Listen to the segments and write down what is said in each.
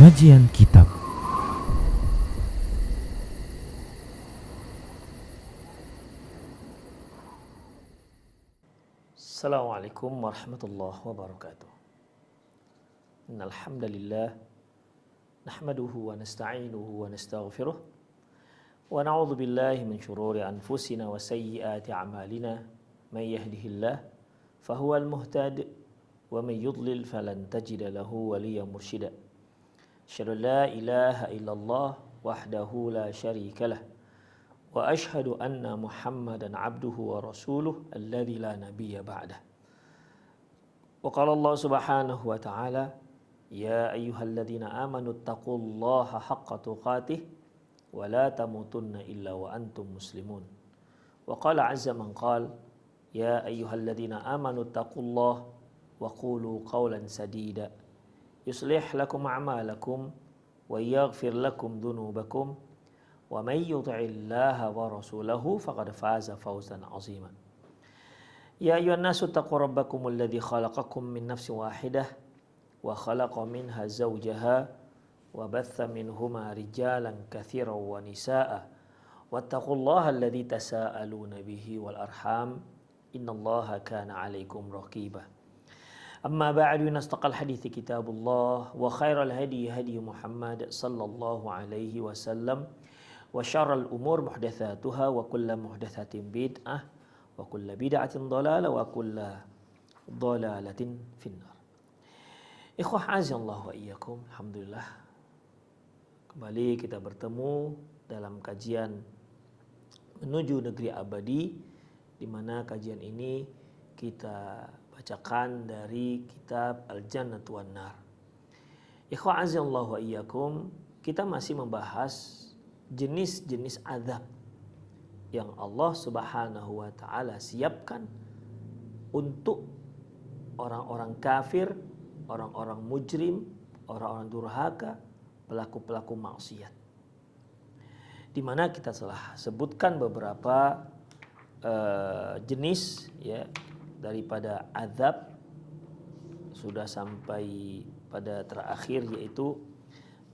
Kajian Kitab. Assalamualaikum warahmatullahi wabarakatuh. Innal hamdalillah nahmaduhu wa nasta'inuhu wa nastaghfiruh wa na'udzu billahi min shururi anfusina wa sayyiati a'malina. May yahdihillah fahuwal muhtadi wa may yudlil falan tajida lahu waliyyan mursyida. Asyhadu an la ilaha illallah wahdahu la syarika lah wa ashhadu anna Muhammadan abduhu wa rasuluh alladzi la nabiyya ba'dah. Wa qala Allah subhanahu wa ta'ala ya ayyuhalladzina amanu taqullaha haqqa tuqatih wa la tamutunna illa wa antum muslimun. Wa qala azza man qala ya ayyuhalladzina amanu taqullaha wa qulu qawlan sadida yuslih lakum a'malakum wa yaghfir lakum dhunubakum wa may yuti'illaha wa rasulahu faqad faza fawzan 'azima. Ya ayyuhan nasu taqu rabbakumul ladzi khalaqakum min nafsin wahidah wa khalaqa minha zawjaha wa batha minhuma rijalan katsiran wa nisaa'a wattaqullaha alladzi tasaaluna bihi wal arham innallaha kana 'alaikum raqiba. Amma ba'du, nastaqal hadithi kitabullah wa khairal hadi hadi Muhammad sallallahu alaihi wasallam wa syarral umur muhdatsatuha wa kullu muhdatsatin bid'ah wa kullu bid'atin dhalalah wa kullu dhalalatin finnar. Ikhwah azallahu wa iyyakum, alhamdulillah kembali kita bertemu dalam kajian menuju negeri abadi, di mana kajian ini kita bacakan dari kitab Al-Jannatu wan Nar. Ikhwah azallahu wa iyyakum, kita masih membahas jenis-jenis azab yang Allah Subhanahu wa taala siapkan untuk orang-orang kafir, orang-orang mujrim, orang-orang durhaka, pelaku-pelaku maksiat. Di mana kita telah sebutkan beberapa jenis ya daripada azab, sudah sampai pada terakhir yaitu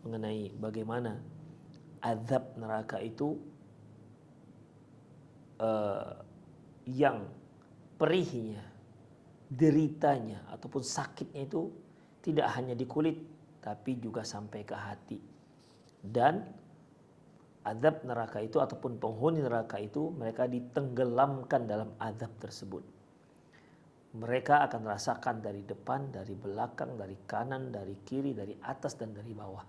mengenai bagaimana azab neraka itu yang perihnya, deritanya ataupun sakitnya itu tidak hanya di kulit tapi juga sampai ke hati. Dan azab neraka itu ataupun penghuni neraka itu mereka ditenggelamkan dalam azab tersebut. Mereka akan rasakan dari depan, dari belakang, dari kanan, dari kiri, dari atas dan dari bawah.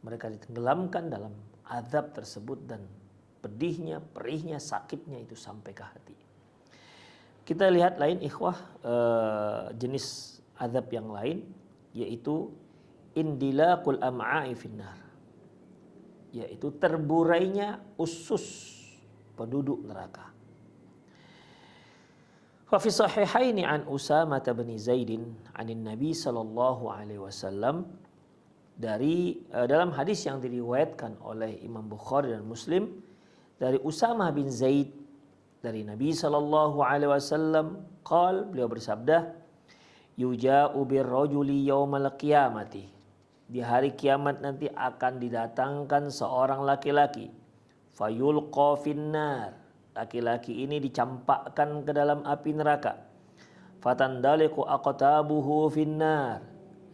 Mereka ditenggelamkan dalam azab tersebut dan pedihnya, perihnya, sakitnya itu sampai ke hati. Kita lihat lain ikhwah, jenis azab yang lain yaitu indilaqul am'a'i finnar, yaitu terburainya usus penduduk neraka. Fa fi sahihaini an Usamah bin Zaidin anin Nabi sallallahu alaihi wasallam, dari dalam hadis yang diriwayatkan oleh Imam Bukhari dan Muslim dari Usamah bin Zaid dari Nabi sallallahu alaihi wasallam, beliau bersabda, yuja'u birrajuli yaumal qiyamati, di hari kiamat nanti akan didatangkan seorang laki-laki, fayulqa finnar, laki-laki ini dicampakkan ke dalam api neraka, fatandaliqu aqtabuhu finnar,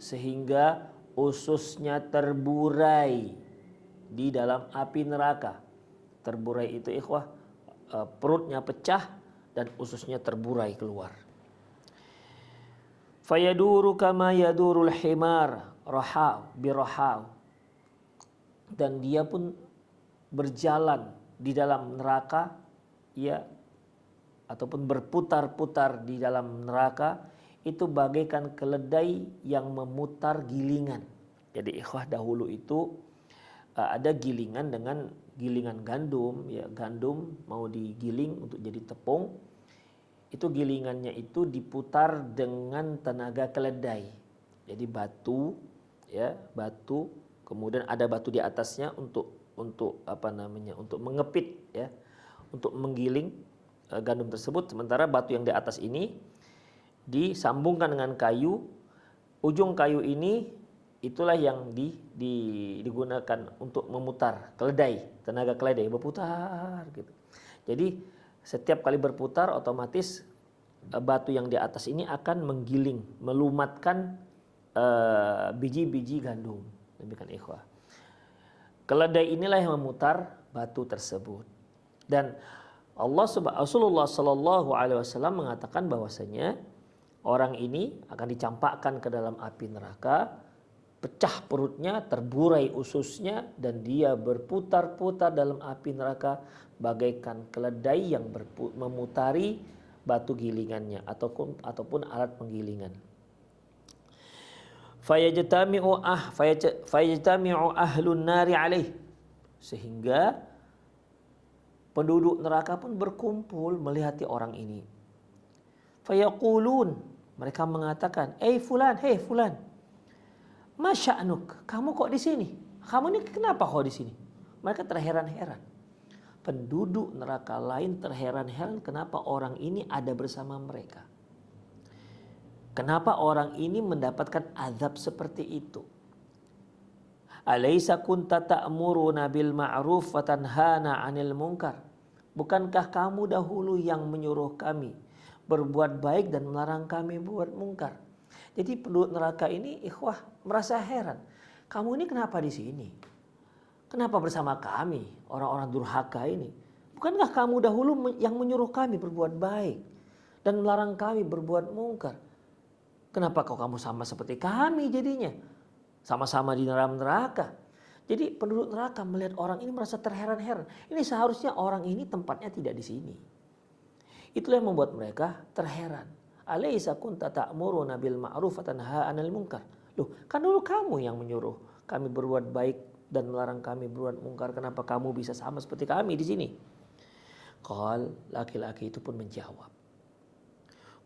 sehingga ususnya terburai di dalam api neraka. Terburai itu ikhwah, perutnya pecah dan ususnya terburai keluar. Fayaduru kama yadurul himar raha biraha, dan dia pun berjalan di dalam neraka ya, ataupun berputar-putar di dalam neraka itu bagaikan keledai yang memutar gilingan. Jadi ikhwah, dahulu itu ada gilingan dengan gilingan gandum ya, gandum mau digiling untuk jadi tepung, itu gilingannya itu diputar dengan tenaga keledai. Jadi batu ya, batu, kemudian ada batu di atasnya untuk untuk mengepit ya, untuk menggiling gandum tersebut. Sementara batu yang di atas ini disambungkan dengan kayu, ujung kayu ini itulah yang digunakan untuk memutar keledai, tenaga keledai berputar gitu. Jadi setiap kali berputar otomatis batu yang di atas ini akan menggiling, melumatkan biji-biji gandum. Demikian ikhwah. Keledai inilah yang memutar batu tersebut. Dan Rasulullah Sallallahu Alaihi Wasallam mengatakan bahwasanya orang ini akan dicampakkan ke dalam api neraka, pecah perutnya, terburai ususnya, dan dia berputar-putar dalam api neraka bagaikan keledai yang memutari batu gilingannya ataupun alat penggilingan. Fayajtami'u ahlun nari alaih, sehingga penduduk neraka pun berkumpul melihati orang ini. Fayaqulun, mereka mengatakan, fulan, hey fulan, masya'nuk, kamu kok di sini? Kamu ini kenapa kok di sini? Mereka terheran-heran. Penduduk neraka lain terheran-heran kenapa orang ini ada bersama mereka. Kenapa orang ini mendapatkan azab seperti itu? Alaysa kunta ta'muruna bil ma'ruf wa tanhana 'anil munkar? Bukankah kamu dahulu yang menyuruh kami berbuat baik dan melarang kami buat mungkar? Jadi penduduk neraka ini ikhwah merasa heran. Kamu ini kenapa di sini? Kenapa bersama kami, orang-orang durhaka ini? Bukankah kamu dahulu yang menyuruh kami berbuat baik dan melarang kami berbuat mungkar? Kenapa kamu sama seperti kami jadinya? Sama-sama di dalam neraka. Jadi penduduk neraka melihat orang ini merasa terheran-heran. Ini seharusnya orang ini tempatnya tidak di sini. Itulah yang membuat mereka terheran. Alaysa kunta ta'muruna bil ma'ruf wa tanha 'anil munkar. Loh, kan dulu kamu yang menyuruh kami berbuat baik dan melarang kami berbuat mungkar. Kenapa kamu bisa sama seperti kami di sini? Qal, laki-laki itu pun menjawab,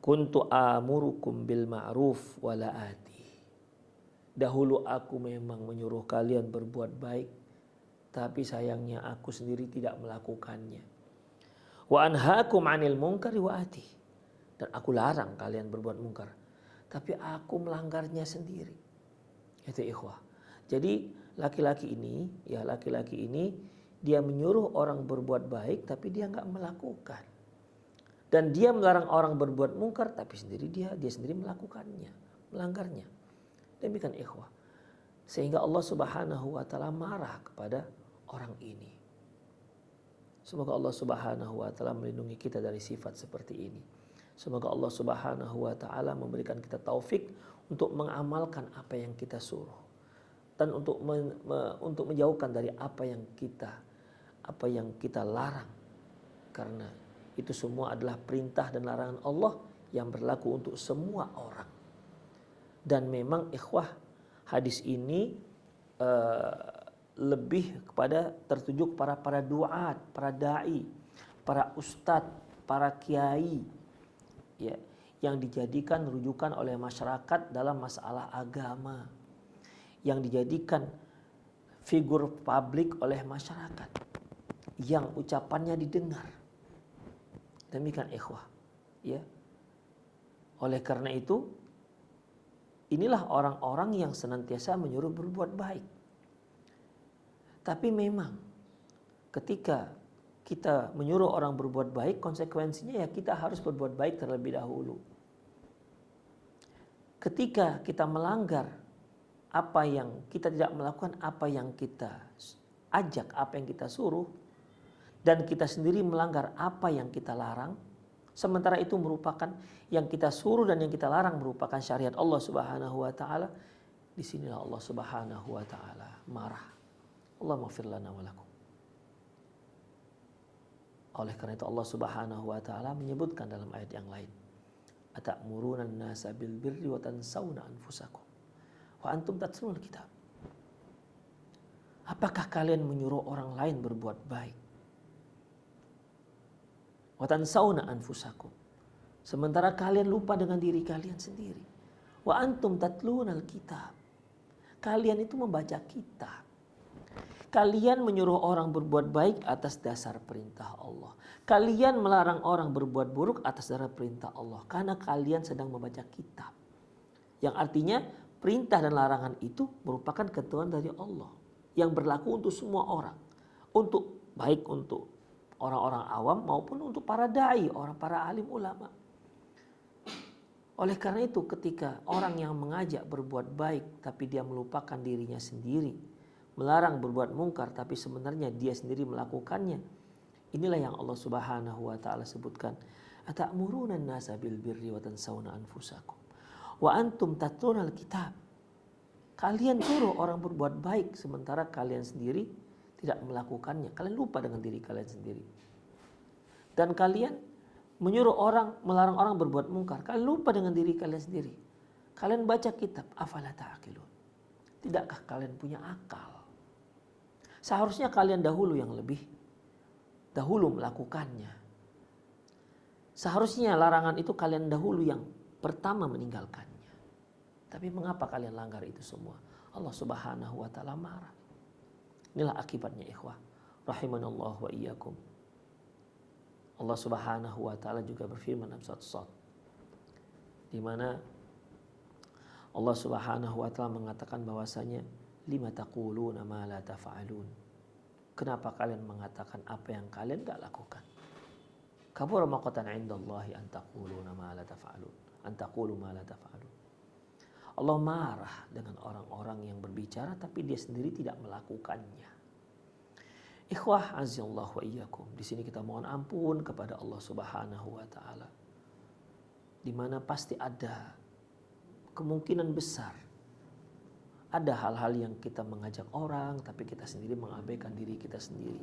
kuntu amurukum bil ma'ruf wa la ati. Dahulu aku memang menyuruh kalian berbuat baik, tapi sayangnya aku sendiri tidak melakukannya. Wa anhaakum 'anil munkari wa ati. Dan aku larang kalian berbuat mungkar, tapi aku melanggarnya sendiri. Itu ikhwah. Jadi laki-laki ini dia menyuruh orang berbuat baik tapi dia enggak melakukan. Dan dia melarang orang berbuat mungkar tapi dia sendiri melakukannya, melanggarnya. Demikian ikhwah. Sehingga Allah Subhanahu wa taala marah kepada orang ini. Semoga Allah Subhanahu wa taala melindungi kita dari sifat seperti ini. Semoga Allah Subhanahu wa taala memberikan kita taufik untuk mengamalkan apa yang kita suruh dan untuk menjauhkan dari apa yang kita larang. Karena itu semua adalah perintah dan larangan Allah yang berlaku untuk semua orang. Dan memang ikhwah, hadis ini lebih kepada tertuju kepada para duat, para dai, para ustadz, para kiai, ya, yang dijadikan rujukan oleh masyarakat dalam masalah agama, yang dijadikan figur publik oleh masyarakat, yang ucapannya didengar. Demikian ikhwah, ya. Oleh karena itu, inilah orang-orang yang senantiasa menyuruh berbuat baik. Tapi memang ketika kita menyuruh orang berbuat baik, konsekuensinya ya kita harus berbuat baik terlebih dahulu. Ketika kita melanggar apa yang kita tidak melakukan, apa yang kita ajak, apa yang kita suruh, dan kita sendiri melanggar apa yang kita larang, sementara itu merupakan yang kita suruh dan yang kita larang merupakan syariat Allah Subhanahu wa taala, disinilah Allah Subhanahu wa taala marah. Allahumma ighfir lana wa lakum. Oleh karena itu Allah Subhanahu wa taala menyebutkan dalam ayat yang lain, atamuruna an-nasa bil birri wa tansawna anfusakum wa antum tatlunal kitab. Apakah kalian menyuruh orang lain berbuat baik? Wa tansawna anfusakum, sementara kalian lupa dengan diri kalian sendiri. Wa antum tatlunal kitab, kalian itu membaca kitab. Kalian menyuruh orang berbuat baik atas dasar perintah Allah. Kalian melarang orang berbuat buruk atas dasar perintah Allah. Karena kalian sedang membaca kitab. Yang artinya perintah dan larangan itu merupakan ketentuan dari Allah yang berlaku untuk semua orang. Baik untuk orang-orang awam maupun untuk para dai, para alim ulama. Oleh karena itu ketika orang yang mengajak berbuat baik tapi dia melupakan dirinya sendiri, melarang berbuat mungkar tapi sebenarnya dia sendiri melakukannya, inilah yang Allah Subhanahu wa taala sebutkan, atamuruna an-nasa bil birri wa tansawna anfusakum wa antum tatlunal kitab. Kalian suruh orang berbuat baik sementara kalian sendiri tidak melakukannya. Kalian lupa dengan diri kalian sendiri. Dan kalian melarang orang berbuat mungkar. Kalian lupa dengan diri kalian sendiri. Kalian baca kitab, afala ta'qilun. Tidakkah kalian punya akal? Seharusnya kalian dahulu melakukannya. Seharusnya larangan itu kalian dahulu yang pertama meninggalkannya. Tapi mengapa kalian langgar itu semua? Allah Subhanahu wa taala marah. Inilah akibatnya ikhwah. Rahimanallah wa iyyakum. Allah Subhanahu wa taala juga berfirman dalam surat Shad, di mana Allah Subhanahu wa taala mengatakan bahwasanya lima taquluna ma la taf'alun. Kenapa kalian mengatakan apa yang kalian enggak lakukan? Kabura maqatan 'indallahi an taquluna ma la taf'alun. An taqulu ma la taf'alun. Allah marah dengan orang-orang yang berbicara tapi dia sendiri tidak melakukannya. Ikhwah azallahu wa iyyakum. Di sini kita mohon ampun kepada Allah Subhanahu wa taala. Di mana pasti ada kemungkinan besar ada hal-hal yang kita mengajak orang tapi kita sendiri mengabaikan diri kita sendiri.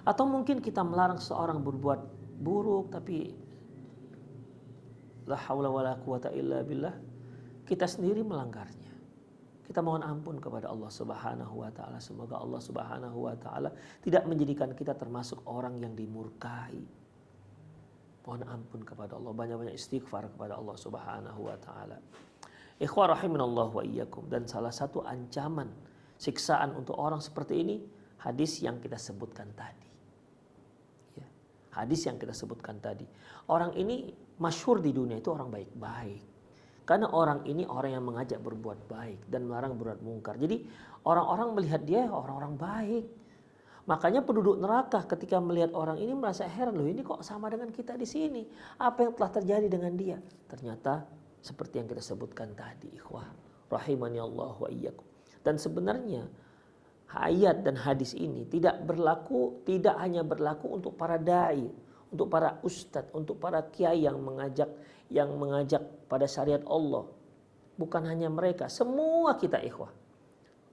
Atau mungkin kita melarang seorang berbuat buruk tapi la haula wala quwata illa billah, kita sendiri melanggarnya. Kita mohon ampun kepada Allah Subhanahu wa taala. Semoga Allah Subhanahu wa taala tidak menjadikan kita termasuk orang yang dimurkai. Mohon ampun kepada Allah, banyak-banyak istighfar kepada Allah Subhanahu wa taala. Ikhwah rahimanallah wa iyyakum. Dan salah satu ancaman siksaan untuk orang seperti ini, hadis yang kita sebutkan tadi. Ya, hadis yang kita sebutkan tadi. Orang ini masyhur di dunia itu orang baik-baik. Karena orang ini orang yang mengajak berbuat baik dan melarang berbuat mungkar. Jadi orang-orang melihat dia orang-orang baik. Makanya penduduk neraka ketika melihat orang ini merasa heran, loh ini kok sama dengan kita di sini? Apa yang telah terjadi dengan dia? Ternyata seperti yang kita sebutkan tadi, ikhwah. Rahimani Allah wa iyyakum. Dan sebenarnya ayat dan hadis ini tidak hanya berlaku untuk para dai, untuk para ustadz, untuk para kiai yang mengajak pada syariat Allah. Bukan hanya mereka, semua kita ikhwah.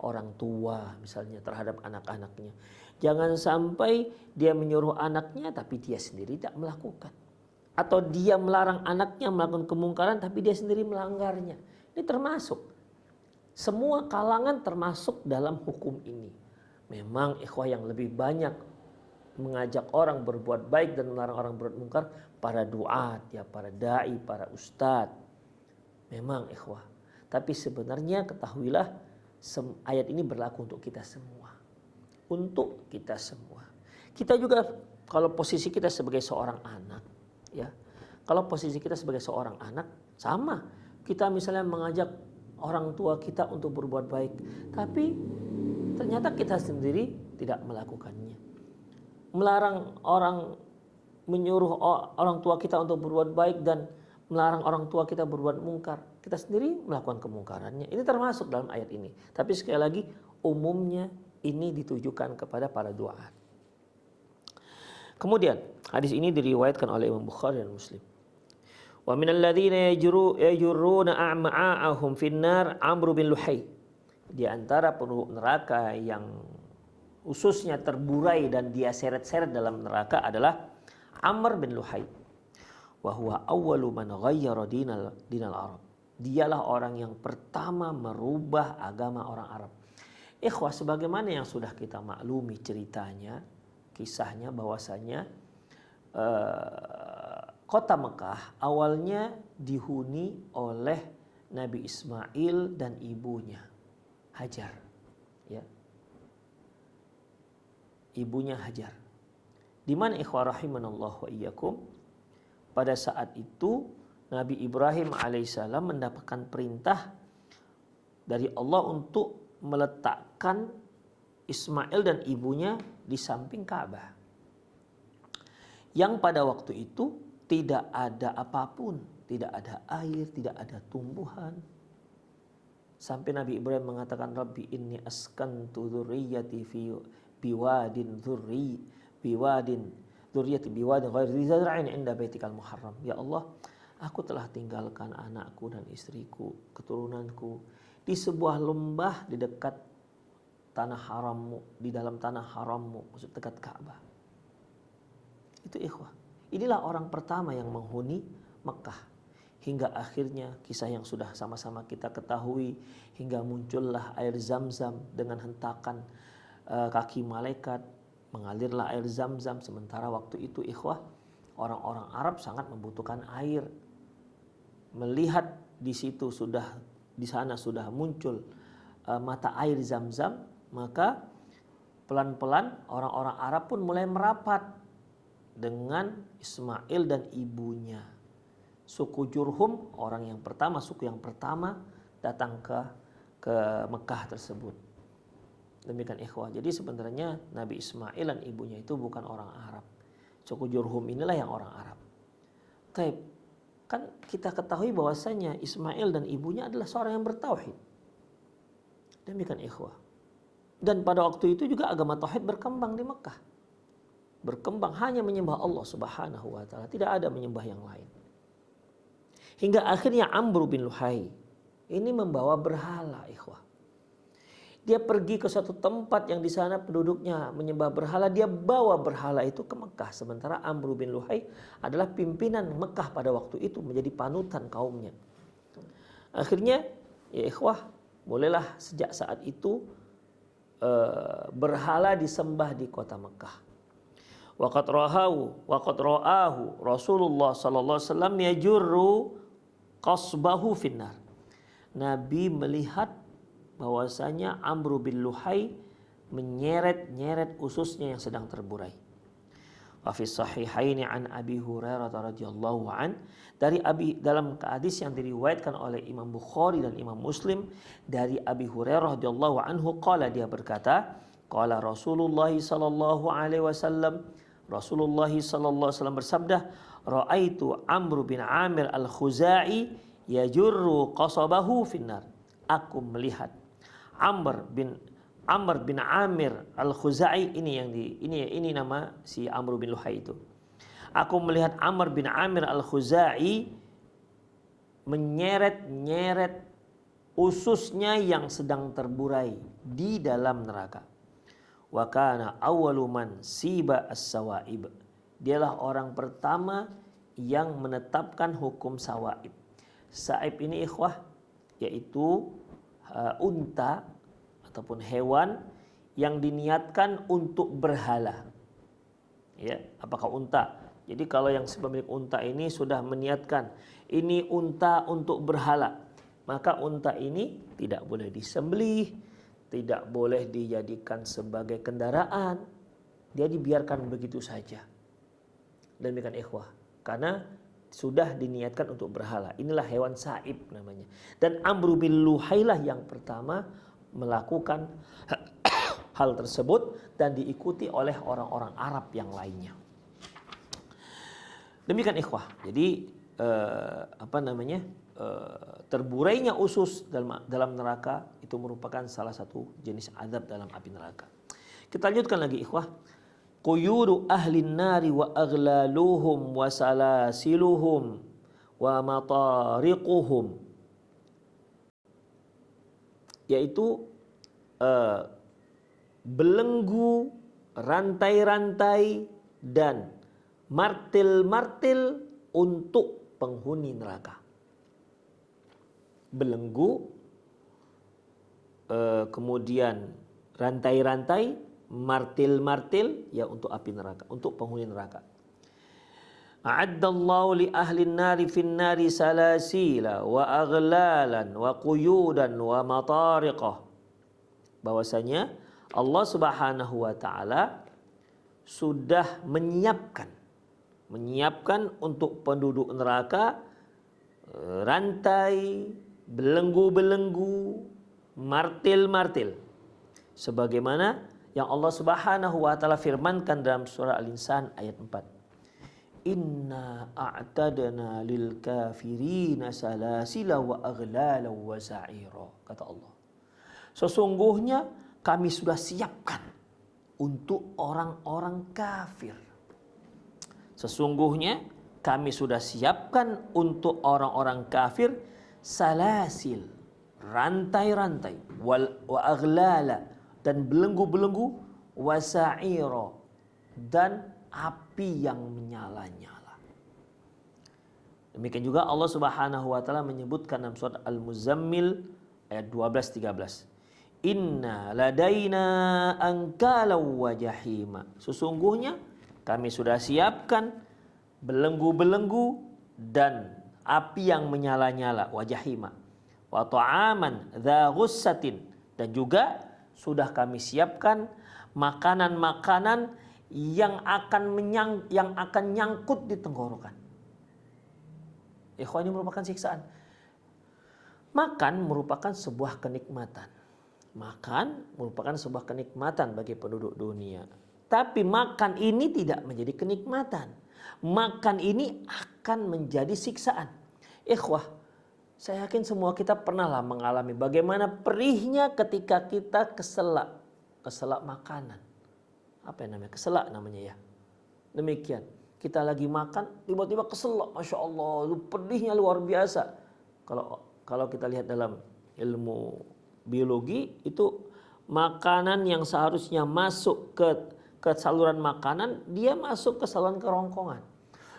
Orang tua misalnya terhadap anak-anaknya. Jangan sampai dia menyuruh anaknya tapi dia sendiri tidak melakukan. Atau dia melarang anaknya melakukan kemungkaran tapi dia sendiri melanggarnya. Ini termasuk. Semua kalangan termasuk dalam hukum ini. Memang ikhwah yang lebih banyak mengajak orang berbuat baik dan melarang orang berbuat mungkar para duat, ya, para dai, para ustadz. Memang ikhwah. Tapi sebenarnya ketahuilah ayat ini berlaku untuk kita semua. Untuk kita semua. Kita juga kalau posisi kita sebagai seorang anak, ya. Kalau posisi kita sebagai seorang anak sama. Kita misalnya mengajak orang tua kita untuk berbuat baik, tapi ternyata kita sendiri tidak melakukannya. Menyuruh orang tua kita untuk berbuat baik dan melarang orang tua kita berbuat mungkar. Kita sendiri melakukan kemungkarannya. Ini termasuk dalam ayat ini. Tapi sekali lagi umumnya ini ditujukan kepada para duat. Kemudian hadis ini diriwayatkan oleh Imam Bukhari dan Muslim. Wa minal ladzina yajurruna a'ma'ahum finnar Amr bin Luhai. Di antara penduduk neraka yang khususnya terburai dan dia seret-seret dalam neraka adalah Amr bin Luhai. Wa huwa awwalu man ghayyara dinal Arab. Dialah orang yang pertama merubah agama orang Arab. Ikhwah, sebagaimana yang sudah kita maklumi ceritanya, kisahnya bahwasanya kota Mekah awalnya dihuni oleh Nabi Ismail dan ibunya Hajar, ya. Ibunya Hajar. Di mana ikhwah rahimanallah wa iyyakum, pada saat itu Nabi Ibrahim alaihissalam mendapatkan perintah dari Allah untuk meletakkan Ismail dan ibunya di samping Ka'bah. Yang pada waktu itu tidak ada apapun, tidak ada air, tidak ada tumbuhan. Sampai Nabi Ibrahim mengatakan, Rabbi inni askantu dzurriyyati fi biwadin dzurriyyati biwadin ghairi zar'in 'inda baitikal muharram. Ya Allah, aku telah tinggalkan anakku dan istriku, keturunanku di sebuah lembah di dekat tanah harammu, di dalam tanah harammu, maksud dekat Ka'bah. Itu ikhwah. Inilah orang pertama yang menghuni Mekah. Hingga akhirnya kisah yang sudah sama-sama kita ketahui, hingga muncullah air Zam-Zam dengan hentakan kaki malaikat, mengalirlah air Zam-Zam. Sementara waktu itu ikhwah, orang-orang Arab sangat membutuhkan air. Melihat di sana sudah muncul mata air Zam-Zam, maka pelan-pelan orang-orang Arab pun mulai merapat dengan Ismail dan ibunya. Suku Jurhum, suku yang pertama datang ke Mekah tersebut. Demikian ikhwah. Jadi sebenarnya Nabi Ismail dan ibunya itu bukan orang Arab. Suku Jurhum inilah yang orang Arab. Taib, kan kita ketahui bahwasanya Ismail dan ibunya adalah seorang yang bertauhid. Demikian ikhwah. Dan pada waktu itu juga agama tauhid berkembang di Mekah. Berkembang hanya menyembah Allah Subhanahu wa taala, tidak ada menyembah yang lain. Hingga akhirnya Amr bin Luhai ini membawa berhala, ikhwah. Dia pergi ke suatu tempat yang di sana penduduknya menyembah berhala, dia bawa berhala itu ke Mekah. Sementara Amr bin Luhai adalah pimpinan Mekah pada waktu itu, menjadi panutan kaumnya. Akhirnya, ya ikhwah, mulailah sejak saat itu berhala disembah di kota Mekah. Waqad ra'ahu Rasulullah sallallahu alaihi wasallam yajurru qasbahu finnar. Nabi melihat bahwasanya Amr bin Luhai menyeret-nyeret ususnya yang sedang terburai. Wa fi sahihaini an Abi Hurairah radhiyallahu an, dalam hadis yang diriwayatkan oleh Imam Bukhari dan Imam Muslim dari Abi Hurairah radhiyallahu anhu, qala, dia berkata, qala Rasulullah sallallahu alaihi wasallam, Rasulullah sallallahu alaihi wasallam bersabda, ra'aitu Amr bin Amir al-Khuzai yajurru qasabahu finnar. Aku melihat Amr bin Amir al-Khuzai, ini nama si Amr bin Luhai itu. Aku melihat Amr bin Amir al-Khuzai menyeret-nyeret ususnya yang sedang terburai di dalam neraka. Wa kana awwalu man siba as-sawaib. Dialah orang pertama yang menetapkan hukum sawaib. Saib ini ikhwah yaitu unta ataupun hewan yang diniatkan untuk berhala. Ya, apakah unta? Jadi kalau yang pemilik unta ini sudah meniatkan ini unta untuk berhala, maka unta ini tidak boleh disembelih, tidak boleh dijadikan sebagai kendaraan. Dia dibiarkan begitu saja. Demikian ikhwah, karena sudah diniatkan untuk berhala. Inilah hewan saib namanya. Dan Amr bin Luhai lah yang pertama melakukan hal tersebut dan diikuti oleh orang-orang Arab yang lainnya. Demikian ikhwah. Jadi terburainya usus dalam neraka itu merupakan salah satu jenis azab dalam api neraka. Kita lanjutkan lagi ikhwah. Quyudu ahlin nari wa aghlaluhum wa salasiluhum wa matariquhum, yaitu belenggu, rantai-rantai dan martil-martil untuk penghuni neraka. Belenggu, kemudian rantai-rantai, martil-martil, ya untuk api neraka, untuk penghuni neraka. A'addallahu li ahlin nari fin nari salasila wa aghlalan wa quyudan wa matariqah. Bahwasanya Allah Subhanahu wa taala sudah menyiapkan untuk penduduk neraka rantai, belenggu-belenggu, martil-martil. Sebagaimana yang Allah Subhanahu wa taala firmankan dalam surah Al-Insan ayat 4. Inna a'tadna lil kafirina salasila wa aghlala wa sa'ira. Kata Allah. Sesungguhnya kami sudah siapkan untuk orang-orang kafir. Sesungguhnya kami sudah siapkan untuk orang-orang kafir salasil, rantai-rantai, wa aghlala, dan belenggu-belenggu, wasa'ira, dan api yang menyala-nyala. Demikian juga Allah Subhanahu wa taala menyebutkan dalam surat Al-Muzammil ayat 12-13. Inna ladaina ankalau wa jahima. Sesungguhnya kami sudah siapkan belenggu-belenggu dan api yang menyala-nyala, wa jahima. Wa ta'aman dza ghussatin, dan juga sudah kami siapkan makanan-makanan yang akan nyangkut di tenggorokan. Ikhwan, ini merupakan siksaan. Makan merupakan sebuah kenikmatan. Makan merupakan sebuah kenikmatan bagi penduduk dunia. Tapi makan ini tidak menjadi kenikmatan. Makan ini akan menjadi siksaan. Ikhwah, saya yakin semua kita pernahlah mengalami bagaimana perihnya ketika kita keselak makanan. Apa yang namanya? Keselak namanya ya. Demikian. Kita lagi makan, tiba-tiba keselak. Masya Allah, itu pedihnya luar biasa. Kalau kita lihat dalam ilmu biologi, itu makanan yang seharusnya masuk ke saluran makanan, dia masuk ke saluran kerongkongan.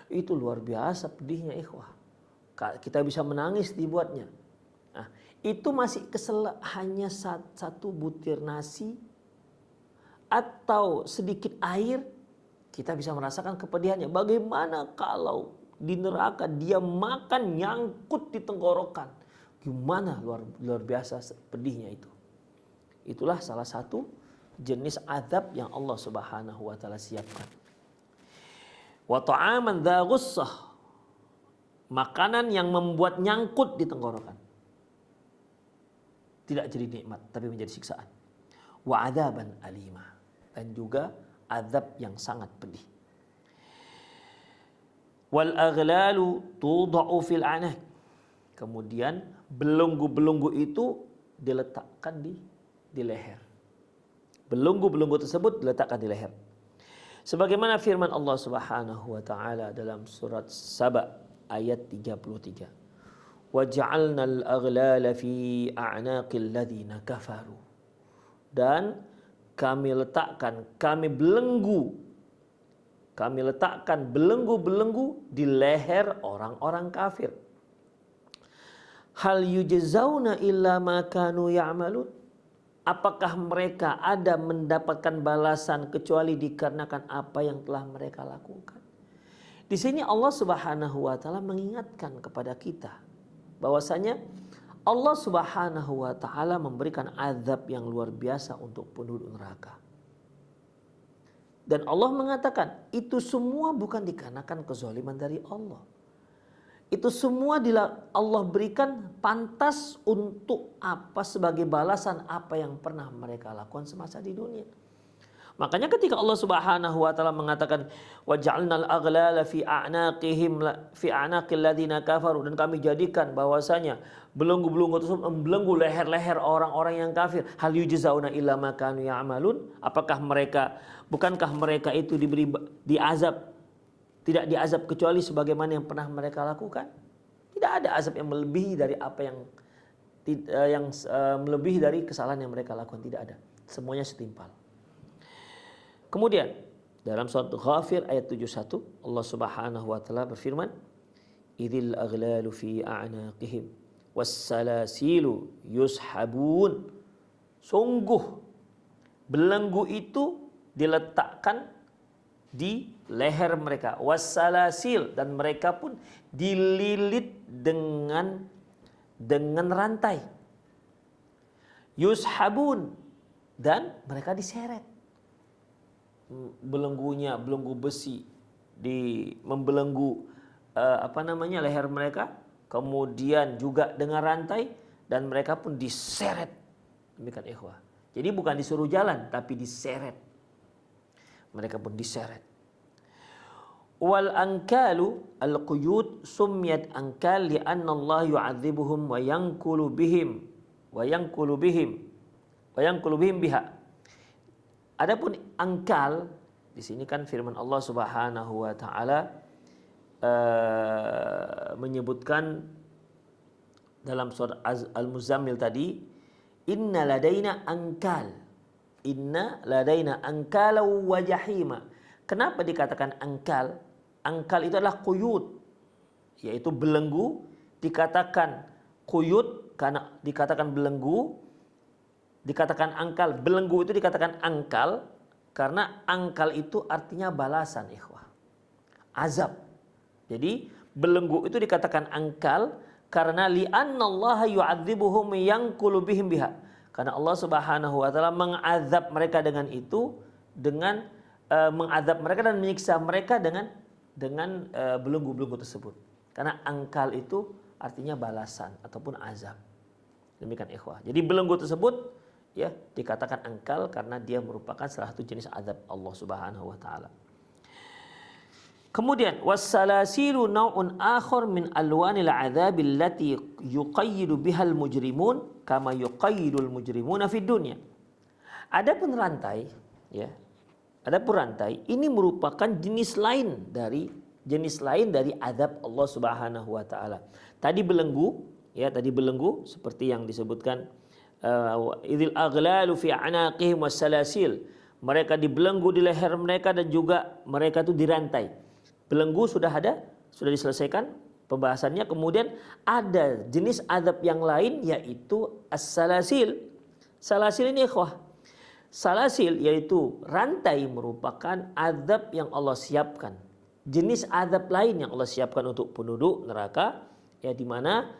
Itu luar biasa pedihnya, ikhwah. Kita bisa menangis dibuatnya. Nah, itu masih keselak hanya satu butir nasi atau sedikit air, kita bisa merasakan kepedihannya. Bagaimana kalau di neraka dia makan nyangkut di tenggorokan? Gimana luar biasa pedihnya itu. Itulah salah satu jenis azab yang Allah Subhanahu wa taala siapkan. Wa ta'aman dza ghussah, makanan yang membuat nyangkut di tenggorokan. Tidak jadi nikmat, tapi menjadi siksaan. Wa adzaban alima, dan juga azab yang sangat pedih. Wal aghlalu tudau fil anak. Kemudian belenggu-belenggu itu diletakkan di leher. Belenggu-belenggu tersebut diletakkan di leher. Sebagaimana firman Allah Subhanahu wa taala dalam surat Saba ayat 33. Waja'alnal aghlala fi a'naqil ladzina kafaru. Dan kami letakkan belenggu-belenggu di leher orang-orang kafir. Hal yujzauna illa ma kanu ya'malun. Apakah mereka ada mendapatkan balasan kecuali dikarenakan apa yang telah mereka lakukan? Di sini Allah Subhanahu wa taala mengingatkan kepada kita bahwasanya Allah Subhanahu wa taala memberikan azab yang luar biasa untuk penduduk neraka. Dan Allah mengatakan itu semua bukan dikarenakan kezaliman dari Allah. Itu semua Allah berikan pantas untuk apa, sebagai balasan apa yang pernah mereka lakukan semasa di dunia. Makanya ketika Allah Subhanahu wa taala mengatakan waja'alnal aghlala fi a'naqil ladzina kafaru, dan kami jadikan bahwasanya belenggu-belenggu tersebut membelenggu leher-leher orang-orang yang kafir. Hal yujzauna illa ma kanu ya'malun. Bukankah mereka itu tidak diazab kecuali sebagaimana yang pernah mereka lakukan? Tidak ada azab yang melebihi dari apa yang melebihi dari kesalahan yang mereka lakukan, tidak ada. Semuanya setimpal. Kemudian dalam surat Ghafir ayat 71 Allah Subhanahu wa taala berfirman, "Idzil aghlalu fi a'naqihim was-salasilu yushabun." Sungguh belenggu itu diletakkan di leher mereka, was-salasil, dan mereka pun dililit dengan rantai. Yushabun, dan mereka diseret. Belenggu besi membelenggu leher mereka, kemudian juga dengan rantai, dan mereka pun diseret Demikian ikhwah. Jadi bukan disuruh jalan, tapi diseret. Mereka pun diseret. Wal ankalu al-quyud summiyat ankal li'anna Allah yu'adzibuhum wa yanqulu bihim biha. Adapun angkal di sini kan firman Allah Subhanahu wa taala menyebutkan dalam surat Al-Muzammil tadi, inna ladaina ankala wa jahima. Kenapa dikatakan angkal? Angkal itu adalah quyud, yaitu belenggu. Dikatakan quyud karena dikatakan belenggu, dikatakan angkal. Belenggu itu dikatakan angkal karena angkal itu artinya balasan, ikhwah. Azab. Jadi belenggu itu dikatakan angkal karena li'annallaha yu'adzibuhum yanqulu bihim biha. Karena Allah Subhanahu wa taala mengazab mereka dengan itu, dengan mengazab mereka dan menyiksa mereka dengan belenggu-belenggu tersebut. Karena angkal itu artinya balasan ataupun azab. Demikian ikhwah. Jadi belenggu tersebut ya dikatakan angkal karena dia merupakan salah satu jenis azab Allah Subhanahu wa taala. Kemudian wassalasilu nau'un akhar min alwanil adzabi allati yuqayyidu bihal mujrimun kama yuqayyidul mujrimuna fid dunya. Adapun rantai ya. Adapun rantai ini merupakan jenis lain dari azab Allah Subhanahu wa taala. Tadi belenggu seperti yang disebutkan idzil aghlalu fi anaqihim wassalasil. Mereka dibelenggu di leher mereka dan juga mereka itu dirantai. Belenggu sudah diselesaikan pembahasannya. Kemudian ada jenis azab yang lain yaitu as-salasil. Salasil ini ikhwah. Salasil yaitu rantai merupakan azab yang Allah siapkan. Jenis azab lain yang Allah siapkan untuk penduduk neraka ya di mana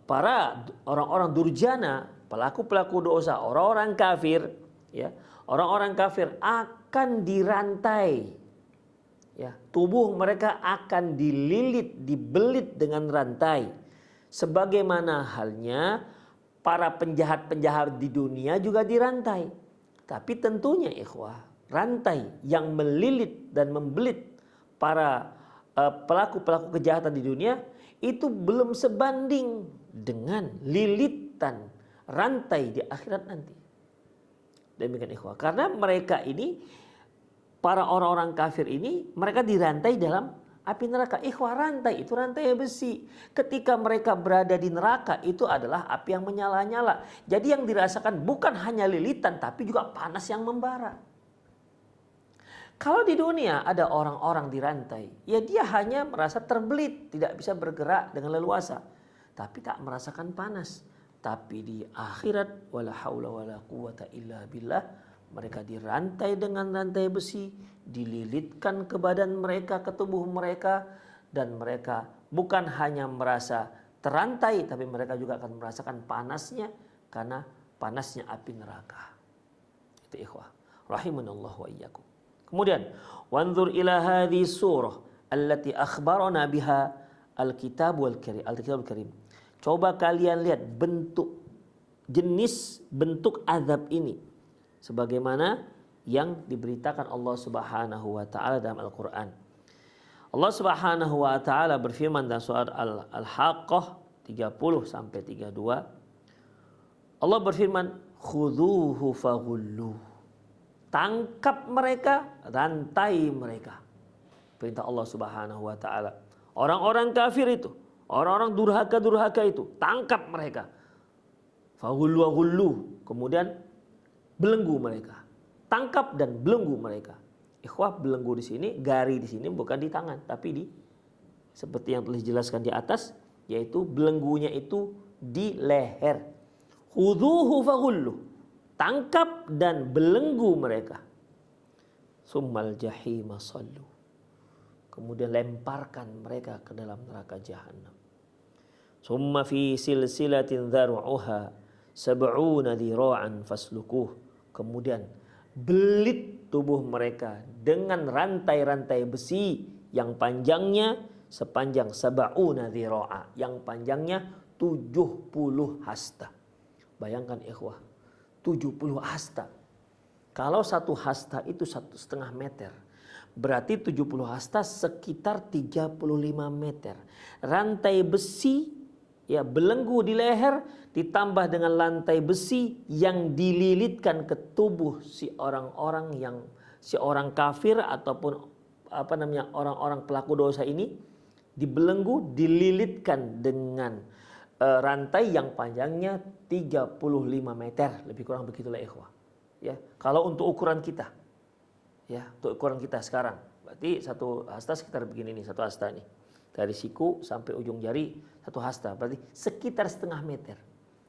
para orang-orang durjana, pelaku-pelaku dosa, orang-orang kafir akan dirantai. Ya, tubuh mereka akan dibelit dengan rantai. Sebagaimana halnya para penjahat-penjahat di dunia juga dirantai. Tapi tentunya ikhwah, rantai yang melilit dan membelit para pelaku-pelaku kejahatan di dunia itu belum sebanding dengan lilitan rantai di akhirat nanti. Demikian ikhwah. Karena mereka ini, para orang-orang kafir ini, mereka dirantai dalam api neraka. Ikhwah, rantai itu rantai besi. Ketika mereka berada di neraka itu adalah api yang menyala-nyala. Jadi yang dirasakan bukan hanya lilitan tapi juga panas yang membara. Kalau di dunia ada orang-orang dirantai, ya dia hanya merasa terbelit, tidak bisa bergerak dengan leluasa, tapi tak merasakan panas. Tapi di akhirat wala haula wala quwata illa billah, mereka dirantai dengan rantai besi, dililitkan ke badan mereka, ke tubuh mereka, dan mereka bukan hanya merasa terantai, tapi mereka juga akan merasakan panasnya karena panasnya api neraka. Itu ikhwah, rahimanallah wa iyyakum. Kemudian, wanzur ila hadhihi surah allati akhbarana biha al-kitabul karim. Coba kalian lihat jenis bentuk azab ini sebagaimana yang diberitakan Allah Subhanahu wa taala dalam Al-Qur'an. Allah Subhanahu wa taala berfirman dalam surat Al-Haqqah 30 sampai 32. Allah berfirman, "Khudhuhu faghulluh." Tangkap mereka, rantai mereka. Perintah Allah Subhanahu wa taala. Orang-orang kafir itu, orang-orang durhaka itu, tangkap mereka. Faghullu. Kemudian belenggu mereka. Tangkap dan belenggu mereka. Ikhwah, belenggu di sini, gari di sini bukan di tangan, tapi seperti yang telah dijelaskan di atas, yaitu belenggunya itu di leher. Khudhuhu faghullu. Tangkap dan belenggu mereka. Summal jahima sallu. Kemudian lemparkan mereka ke dalam neraka jahanam. Summa fi silsilatin dharu'uha sab'una dhira'an faslukuh. Kemudian belit tubuh mereka dengan rantai-rantai besi yang panjangnya sepanjang sab'una dhira'a, yang panjangnya 70 hasta. Bayangkan ikhwah, 70 hasta. Kalau satu hasta itu 1,5 meter, berarti 70 hasta sekitar 35 meter. Rantai besi ya belenggu di leher ditambah dengan lantai besi yang dililitkan ke tubuh si orang kafir ataupun orang-orang pelaku dosa ini, dibelenggu, dililitkan dengan rantai yang panjangnya 35 meter, lebih kurang begitulah ikhwah. Ya, kalau untuk ukuran kita. Ya, untuk ukuran kita sekarang. Berarti satu hasta sekitar begini nih, satu hasta nih. Dari siku sampai ujung jari satu hasta, berarti sekitar 1,5 meter.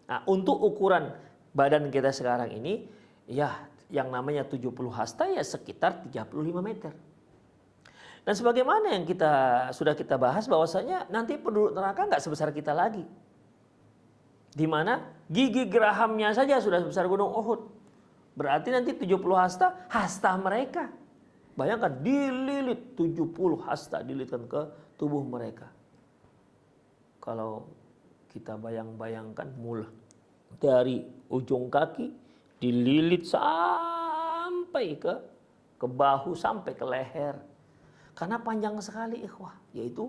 Nah, untuk ukuran badan kita sekarang ini, ya yang namanya 70 hasta ya sekitar 35 meter. Dan sebagaimana yang sudah kita bahas bahwasanya nanti penduduk neraka nggak sebesar kita lagi. Di mana gigi gerahamnya saja sudah sebesar gunung Uhud. Berarti nanti 70 hasta mereka. Bayangkan dililit 70 hasta dililitkan ke tubuh mereka. Kalau kita bayangkan mulai dari ujung kaki dililit sampai ke bahu, sampai ke leher. Karena panjang sekali ikhwah, yaitu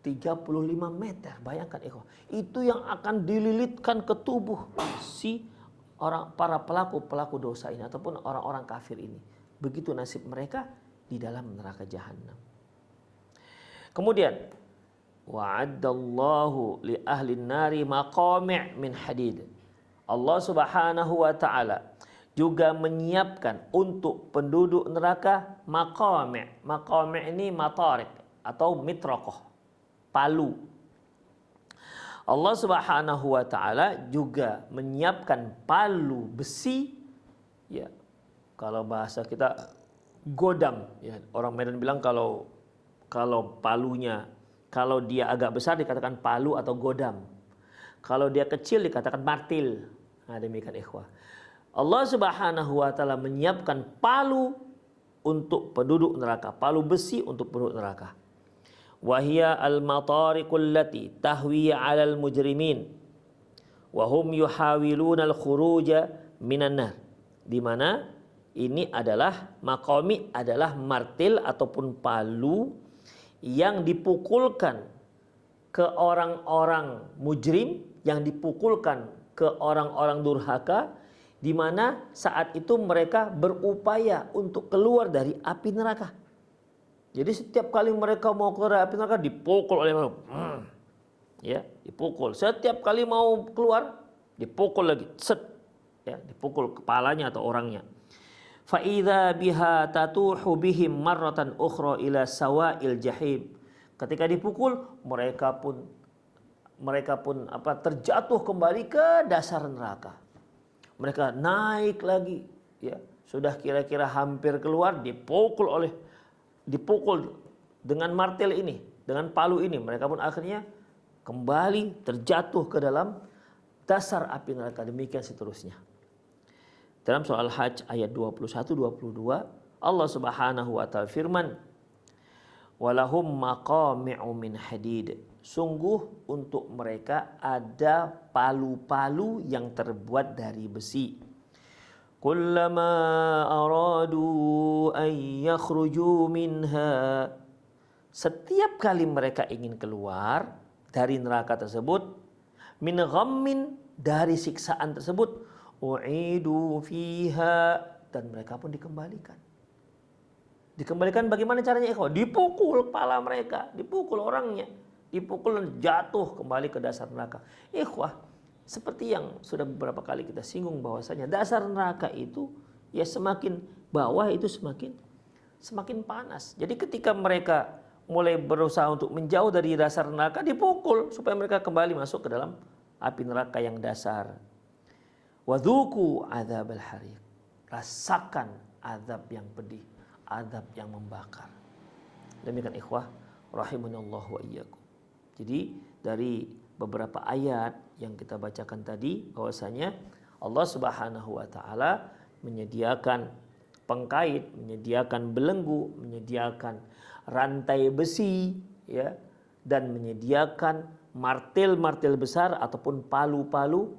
35 meter. Bayangkan ikhwah, itu yang akan dililitkan ke tubuh si para pelaku dosa ini ataupun orang-orang kafir ini. Begitu nasib mereka di dalam neraka jahanam. Kemudian wa'addallahu li ahli nari maqami' min hadid. Allah Subhanahu wa taala juga menyiapkan untuk penduduk neraka maqami'. Maqami' ini matarik atau mitraqah, palu. Allah Subhanahu wa taala juga menyiapkan palu besi, ya. Kalau bahasa kita godam, ya. Orang Medan bilang kalau palunya, kalau dia agak besar dikatakan palu atau godam. Kalau dia kecil dikatakan martil. Nah, demikian ikhwah. Allah Subhanahu wa taala menyiapkan palu untuk penduduk neraka, palu besi untuk penduduk neraka. Wahia al-matariqul lati tahwi 'alal mujrimin wa hum yuhawiluna al-khuruja minan nar. Di mana ini adalah maqami, adalah martil ataupun palu yang dipukulkan ke orang-orang mujrim, yang dipukulkan ke orang-orang durhaka, di mana saat itu mereka berupaya untuk keluar dari api neraka. Jadi setiap kali mereka mau keluar dari api neraka dipukul oleh mereka. Ya, dipukul. Setiap kali mau keluar dipukul lagi. Set. Ya, dipukul kepalanya atau orangnya. Fa idza biha tatuhu bihim marratan ukhra ila sawa'il jahim. Ketika dipukul, mereka pun terjatuh kembali ke dasar neraka. Mereka naik lagi, ya. Sudah kira-kira hampir keluar, dipukul dengan martil ini, dengan palu ini, mereka pun akhirnya kembali terjatuh ke dalam dasar api neraka. Demikian seterusnya. Dalam soal Hajj ayat 21-22, Allah Subhanahu wa taala firman, walahum maqami'u min hadid. Sungguh untuk mereka ada palu-palu yang terbuat dari besi. Kullama aradu an yakhruju minha. Setiap kali mereka ingin keluar dari neraka tersebut, min ghammin, dari siksaan tersebut, u'idu fiha, dan mereka pun dikembalikan. Dikembalikan bagaimana caranya ikhwah? Dipukul kepala mereka, dipukul orangnya, dipukul dan jatuh kembali ke dasar neraka. Ikhwah, seperti yang sudah beberapa kali kita singgung bahwasanya dasar neraka itu ya semakin bawah itu semakin panas. Jadi ketika mereka mulai berusaha untuk menjauh dari dasar neraka, dipukul supaya mereka kembali masuk ke dalam api neraka yang dasar. Wadzuku adzabal hariq. Rasakan azab yang pedih, azab yang membakar. Demikian ikhwah rahimanallah wa iyyakum. Jadi dari beberapa ayat yang kita bacakan tadi bahwasanya Allah Subhanahu wa taala menyediakan pengkait, menyediakan belenggu, menyediakan rantai besi, ya, dan menyediakan martil-martil besar ataupun palu-palu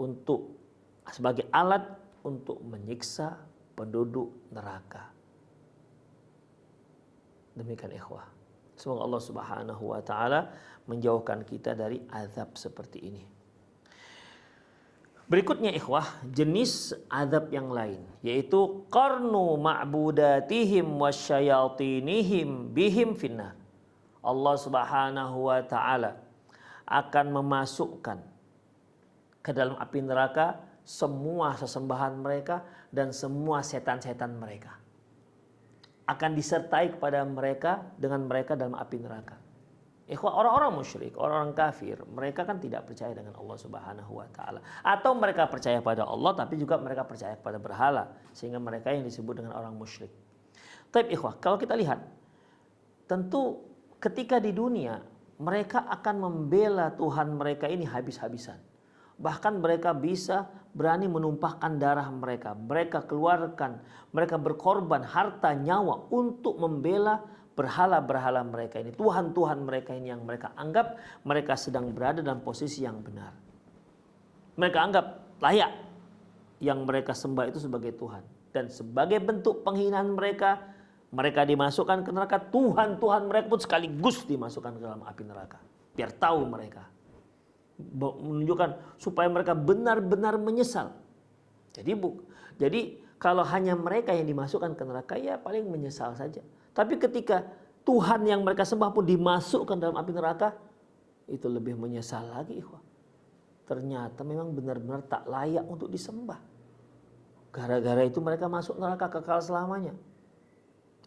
untuk sebagai alat untuk menyiksa penduduk neraka. Demikian ikhwah. Semoga Allah Subhanahu wa taala menjauhkan kita dari azab seperti ini. Berikutnya ikhwah, jenis azab yang lain yaitu qarnu ma'budatihim wasyayatinihim bihim finnar. Allah Subhanahu wa taala akan memasukkan ke dalam api neraka semua sesembahan mereka dan semua setan-setan mereka. Akan disertai kepada mereka dengan mereka dalam api neraka. Ikhwah, orang-orang musyrik, orang-orang kafir, mereka kan tidak percaya dengan Allah Subhanahu wa taala. Atau mereka percaya pada Allah tapi juga mereka percaya kepada berhala, sehingga mereka yang disebut dengan orang musyrik. Tapi ikhwah, kalau kita lihat, tentu ketika di dunia mereka akan membela Tuhan mereka ini habis-habisan. Bahkan mereka bisa berani menumpahkan darah mereka. Mereka keluarkan, mereka berkorban harta nyawa untuk membela berhala-berhala mereka ini. Tuhan-Tuhan mereka ini yang mereka anggap mereka sedang berada dalam posisi yang benar. Mereka anggap layak yang mereka sembah itu sebagai Tuhan. Dan sebagai bentuk penghinaan mereka, mereka dimasukkan ke neraka. Tuhan-Tuhan mereka pun sekaligus dimasukkan ke dalam api neraka. Biar tahu mereka. Menunjukkan supaya mereka benar-benar menyesal. Jadi kalau hanya mereka yang dimasukkan ke neraka, ya paling menyesal saja. Tapi ketika Tuhan yang mereka sembah pun dimasukkan dalam api neraka, itu lebih menyesal lagi. Ternyata memang benar-benar tak layak untuk disembah. Gara-gara itu mereka masuk neraka kekal selamanya.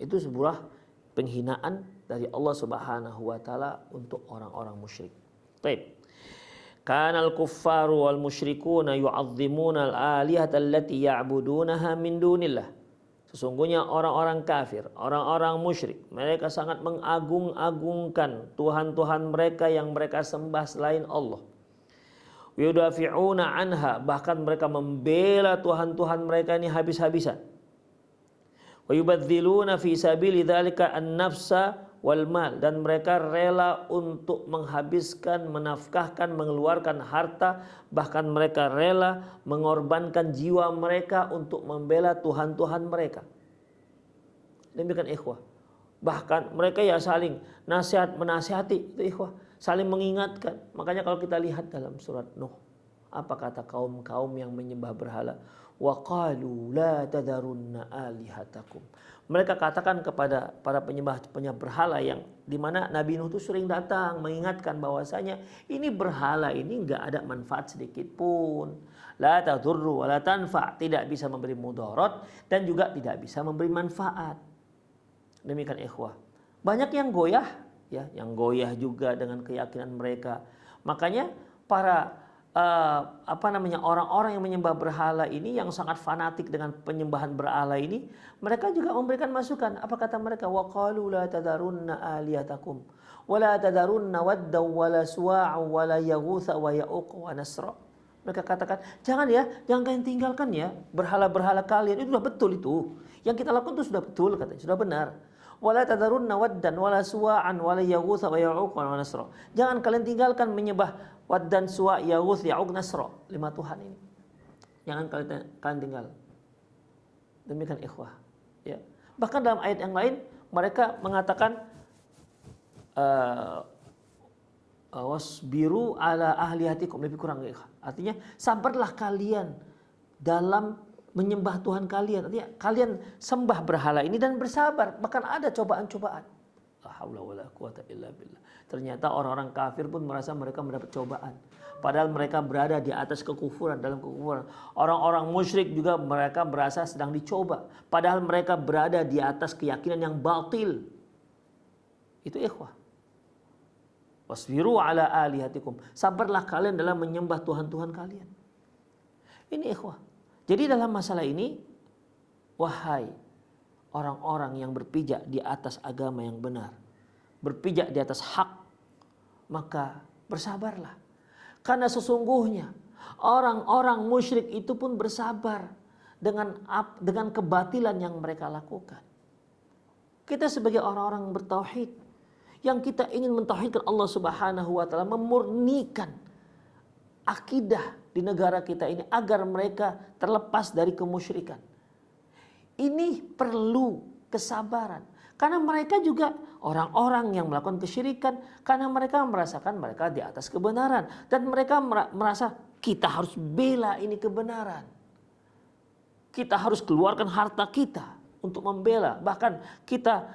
Itu sebuah penghinaan dari Allah Subhanahu wa taala untuk orang-orang musyrik. Baik. Kanal kuffaru wal musyrikuna yu'azzimuna al-alihata allati ya'budunaha min dunillah. Sesungguhnya orang-orang kafir, orang-orang musyrik, mereka sangat mengagung-agungkan Tuhan-Tuhan mereka yang mereka sembah selain Allah. Yudafi'una anha, bahkan mereka membela Tuhan-Tuhan mereka ini habis-habisan. Wa yubadziluna fi sabili dzalika an-nafsa wal mal, dan mereka rela untuk menghabiskan, menafkahkan, mengeluarkan harta, bahkan mereka rela mengorbankan jiwa mereka untuk membela Tuhan-Tuhan mereka. Demikian ikhwah. Bahkan mereka ya saling menasihati itu ikhwah, saling mengingatkan. Makanya kalau kita lihat dalam surat Nuh, apa kata kaum-kaum yang menyembah berhala? Wa qalu la tadarunna alihatakum. Mereka katakan kepada para penyembah berhala yang dimana Nabi Nuh itu sering datang mengingatkan bahwasanya ini berhala ini enggak ada manfaat sedikit pun. La tadurru wa la tanfa, tidak bisa memberi mudarat dan juga tidak bisa memberi manfaat. Demikian ikhwah. Banyak yang goyah ya, yang goyah juga dengan keyakinan mereka. Makanya para orang-orang yang menyembah berhala ini, yang sangat fanatik dengan penyembahan berhala ini, mereka juga memberikan masukan. Apa kata mereka? Wa qalu la tadarunna aliyatakum wa la tadarunna wadda wa la suwa'a wa la yaghutsa wa ya'uq wa nasra. Mereka katakan, jangan kalian tinggalkan ya berhala-berhala kalian. Itu sudah betul itu. Yang kita lakukan itu sudah betul katanya, sudah benar. Wala tadarunna waddan wala suwa'an wala yaghutsa wa ya'uq wa nasra. Jangan kalian tinggalkan menyembah Waddan, Suwa', Yaghuts, Ya'uq, Nasra, 5 Tuhan ini. Jangan kalian tinggal. Demikian ikhwah. Ya. Bahkan dalam ayat yang lain mereka mengatakan wasbiru ala ahlihatikum, lebih kurang ikhwah. Artinya sabarlah kalian dalam menyembah Tuhan kalian. Artinya kalian sembah berhala ini dan bersabar. Bahkan ada cobaan-cobaan. La haula wala quwata illa billah. Ternyata orang-orang kafir pun merasa mereka mendapat cobaan. Padahal mereka berada di atas kekufuran, dalam kekufuran. Orang-orang musyrik juga mereka berasa sedang dicoba. Padahal mereka berada di atas keyakinan yang batil. Itu ikhwah. Wasbiru ala alihatikum. Sabarlah kalian dalam menyembah Tuhan-Tuhan kalian. Ini ikhwah. Jadi dalam masalah ini, wahai orang-orang yang berpijak di atas agama yang benar, berpijak di atas hak, maka bersabarlah. Karena sesungguhnya orang-orang musyrik itu pun bersabar dengan kebatilan yang mereka lakukan. Kita sebagai orang-orang bertauhid, yang kita ingin mentauhidkan Allah Subhanahu wa taala, memurnikan akidah di negara kita ini agar mereka terlepas dari kemusyrikan. Ini perlu kesabaran. Karena mereka juga orang-orang yang melakukan kesyirikan, karena mereka merasakan mereka di atas kebenaran. Dan mereka merasa kita harus bela ini kebenaran. Kita harus keluarkan harta kita untuk membela. Bahkan kita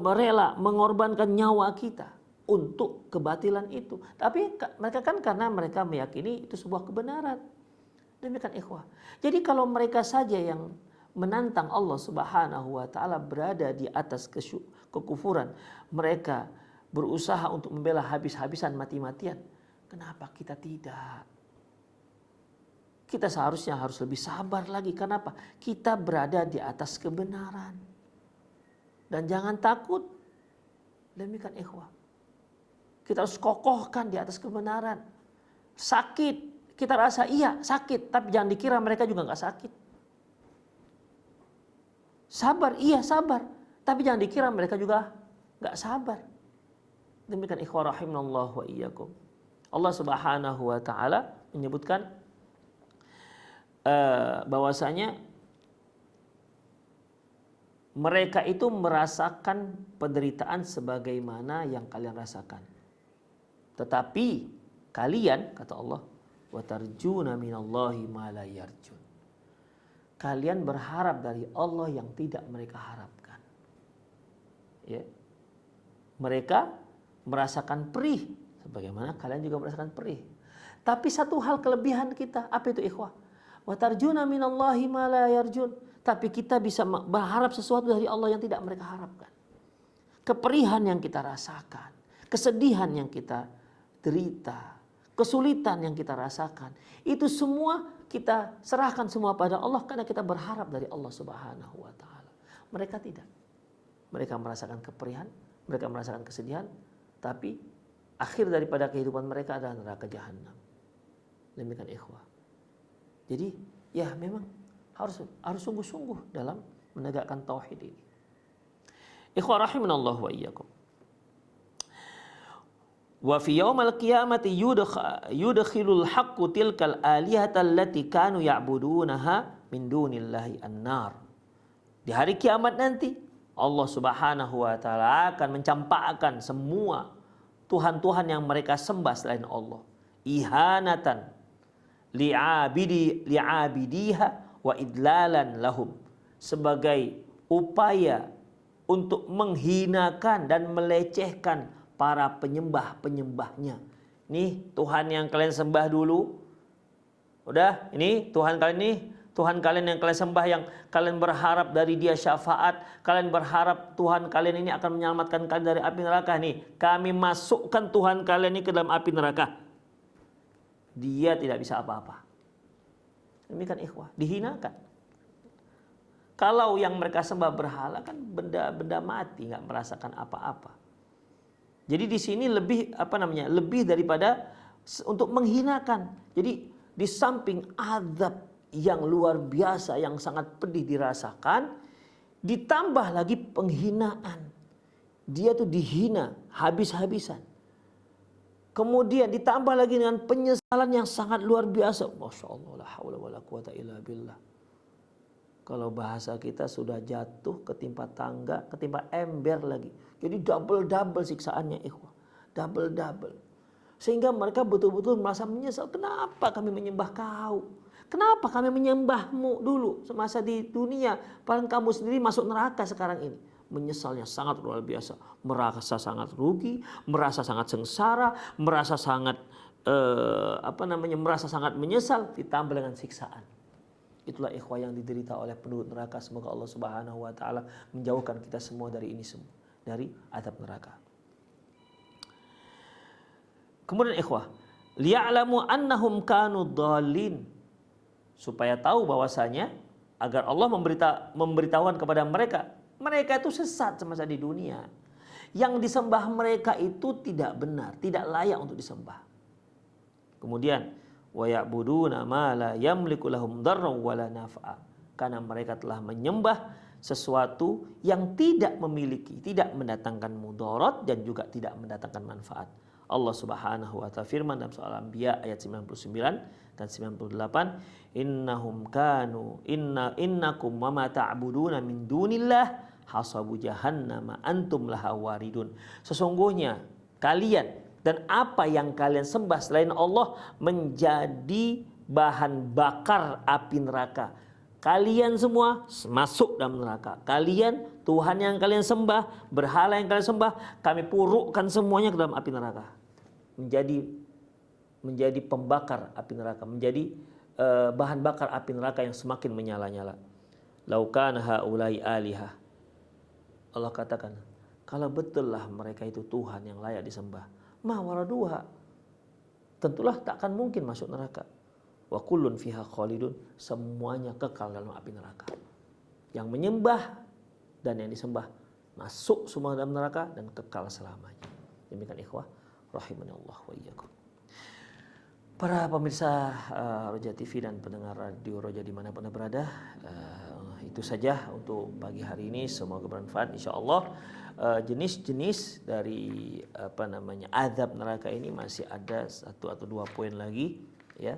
rela mengorbankan nyawa kita untuk kebatilan itu. Tapi mereka kan karena mereka meyakini itu sebuah kebenaran. Demikian ikhwah. Jadi kalau mereka saja yang menantang Allah Subhanahu wa taala berada di atas kekufuran, mereka berusaha untuk membela habis-habisan mati-matian. Kenapa kita tidak? Kita seharusnya harus lebih sabar lagi. Kenapa? Kita berada di atas kebenaran. Dan jangan takut. Demikian ikhwah. Kita harus kokohkan di atas kebenaran. Sakit, kita rasa iya sakit, tapi jangan dikira mereka juga nggak sakit. Sabar, iya sabar. Tapi jangan dikira mereka juga gak sabar. Demikian ikhwah rahimanallah wa iyyakum. Allah Subhanahu wa taala menyebutkan bahwasanya mereka itu merasakan penderitaan sebagaimana yang kalian rasakan. Tetapi kalian, kata Allah, wa tarjuna minallahi ma la yarjun. Kalian berharap dari Allah yang tidak mereka harapkan. Ya. Mereka merasakan perih, sebagaimana kalian juga merasakan perih. Tapi satu hal kelebihan kita, apa itu ikhwah? Wa tarjuna minallahi ma la yarjun. Tapi kita bisa berharap sesuatu dari Allah yang tidak mereka harapkan. Keperihan yang kita rasakan, kesedihan yang kita derita, kesulitan yang kita rasakan, itu semua kita serahkan semua pada Allah karena kita berharap dari Allah Subhanahu wa taala. Mereka tidak. Mereka merasakan keperihan, mereka merasakan kesedihan, tapi akhir daripada kehidupan mereka adalah neraka jahanam. Demikian ikhwah. Jadi ya memang harus sungguh-sungguh dalam menegakkan tauhid ini. Ikhwah rahimanallah wa iyyakum. Wa fi yaumal qiyamati yudkhilul haqqu tilkal alihata allati kanu ya'budunaha min dunillahi annar. Di hari kiamat nanti Allah Subhanahu wa taala akan mencampakkan semua tuhan-tuhan yang mereka sembah selain Allah, ihanatan li'abidiha wa idlalan lahum, sebagai upaya untuk menghinakan dan melecehkan para penyembah-penyembahnya. Nih Tuhan yang kalian sembah dulu. Udah, ini Tuhan kalian nih, Tuhan kalian yang kalian sembah, yang kalian berharap dari dia syafaat, kalian berharap Tuhan kalian ini akan menyelamatkan kalian dari api neraka. Nih, kami masukkan Tuhan kalian ini ke dalam api neraka. Dia tidak bisa apa-apa. Demikian ikhwah, dihinakan. Kalau yang mereka sembah berhala kan benda-benda mati, nggak merasakan apa-apa. Jadi di sini lebih daripada untuk menghinakan. Jadi di samping azab yang luar biasa yang sangat pedih dirasakan, ditambah lagi penghinaan. Dia tuh dihina habis-habisan. Kemudian ditambah lagi dengan penyesalan yang sangat luar biasa. Masya Allah, la haula wa la quwata illa billah. Kalau bahasa kita sudah jatuh ketimpa tangga, ketimpa ember lagi. Jadi double-double siksaannya ikhwah. Double-double. Sehingga mereka betul-betul merasa menyesal. Kenapa kami menyembah kau? Kenapa kami menyembahmu dulu semasa di dunia? Padahal kamu sendiri masuk neraka sekarang ini. Menyesalnya sangat luar biasa. Merasa sangat rugi, merasa sangat sengsara, merasa sangat merasa sangat menyesal, ditambah dengan siksaan. Itulah ikhwah yang diderita oleh penduduk neraka. Semoga Allah Subhanahu wa taala menjauhkan kita semua dari ini semua, dari azab neraka. Kemudian ikhwah, liya'lamu annahum kanu dhalin, supaya tahu bahwasanya, agar Allah memberitahuan kepada mereka itu sesat semasa di dunia. Yang disembah mereka itu tidak benar, tidak layak untuk disembah. Kemudian wa ya'buduna ma la yamliku lahum darran wala naf'a, karena mereka telah menyembah sesuatu yang tidak memiliki, tidak mendatangkan mudarat dan juga tidak mendatangkan manfaat. Allah Subhanahu wa ta'ala firman dalam surah Al-Anbiya ayat 99 dan 98, innakum wa ma ta'buduna min dunillah hasabu jahannama antum laha waridun. Sesungguhnya kalian dan apa yang kalian sembah selain Allah menjadi bahan bakar api neraka. Kalian semua masuk dalam neraka. Kalian, Tuhan yang kalian sembah, berhala yang kalian sembah, kami purukkan semuanya ke dalam api neraka. Menjadi pembakar api neraka, menjadi bahan bakar api neraka yang semakin menyala-nyala. Laukana haulai alihah. Allah katakan, kalau betullah mereka itu Tuhan yang layak disembah, ma waraduha, tentulah takkan mungkin masuk neraka. Wa kullun fiha khalidun, semuanya kekal dalam api neraka. Yang menyembah dan yang disembah masuk semua dalam neraka dan kekal selamanya. Demikian ikhwah rahimani Allah wa iyyakum. Para pemirsa Roja TV dan pendengar radio Roja dimanapun Anda berada, itu saja untuk pagi hari ini. Semoga bermanfaat insyaallah. Jenis-jenis dari azab neraka ini masih ada 1 atau 2 poin lagi ya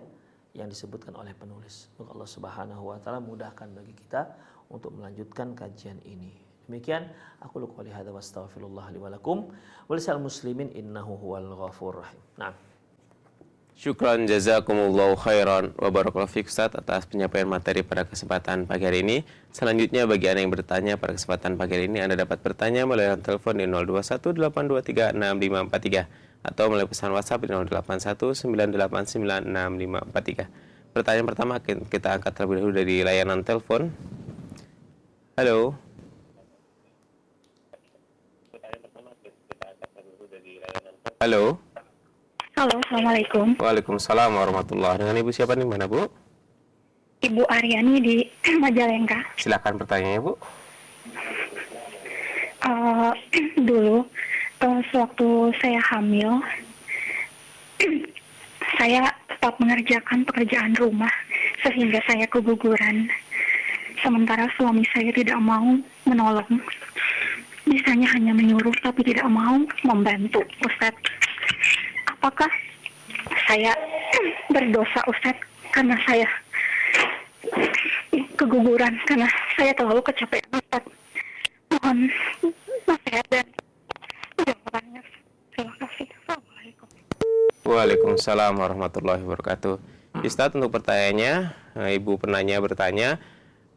yang disebutkan oleh penulis. Semoga Allah Subhanahu wa taala mudahkan bagi kita untuk melanjutkan kajian ini. Demikian aku qouli hadza wa astaghfirullah li wa lakum wa lisal muslimin innahu huwal ghafurur rahim. Nah, syukran jazakumullahu khairan wa barakallahu fiik Ustaz atas penyampaian materi pada kesempatan pagi hari ini. Selanjutnya bagi Anda yang bertanya pada kesempatan pagi hari ini, Anda dapat bertanya melalui telepon di 0218236543 atau melalui pesan WhatsApp di 0819896543. Pertanyaan pertama kita angkat terlebih dahulu dari layanan telepon. Halo. Halo. Halo, Assalamualaikum. Waalaikumsalam warahmatullahi. Dengan Ibu siapa nih, mana Bu? Ibu Aryani di Majalengka. Silakan pertanyaannya, Bu. Dulu, sewaktu saya hamil, saya tetap mengerjakan pekerjaan rumah sehingga saya keguguran. Sementara suami saya tidak mau menolong. Bisanya hanya menyuruh tapi tidak mau membantu, Ustadz. Apakah saya berdosa, Ustadz, karena saya keguguran, karena saya terlalu kecapean, Ustadz? Mohon nasihat dan jawabannya. Terima kasih. Assalamualaikum. Waalaikumsalam warahmatullahi wabarakatuh. Ustadz, untuk pertanyaannya, Ibu penanya bertanya,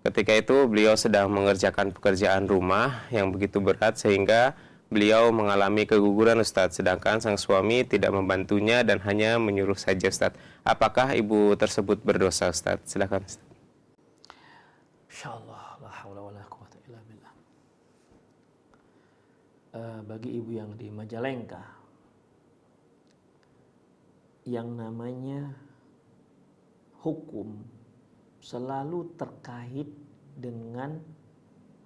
ketika itu beliau sedang mengerjakan pekerjaan rumah yang begitu berat sehingga beliau mengalami keguguran, Ustadz, sedangkan sang suami tidak membantunya dan hanya menyuruh saja, Ustadz. Apakah ibu tersebut berdosa, Ustadz? Silakan, Ustadz. insyaallah la haula wala quwata illa billah. Bagi ibu yang di Majalengka, yang namanya hukum selalu terkait dengan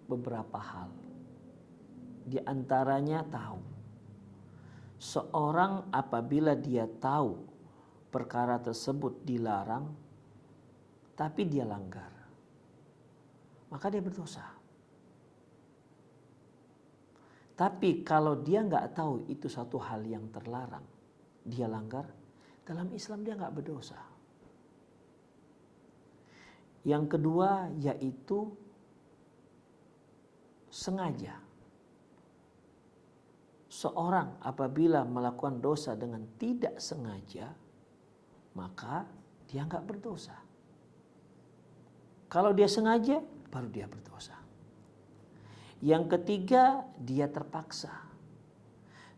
beberapa hal. Di antaranya tahu. Seorang apabila dia tahu perkara tersebut dilarang, tapi dia langgar, maka dia berdosa. Tapi kalau dia nggak tahu itu satu hal yang terlarang, dia langgar, dalam Islam dia nggak berdosa. Yang kedua yaitu sengaja. Seorang apabila melakukan dosa dengan tidak sengaja, maka dia nggak berdosa. Kalau dia sengaja, baru dia berdosa. Yang ketiga, dia terpaksa.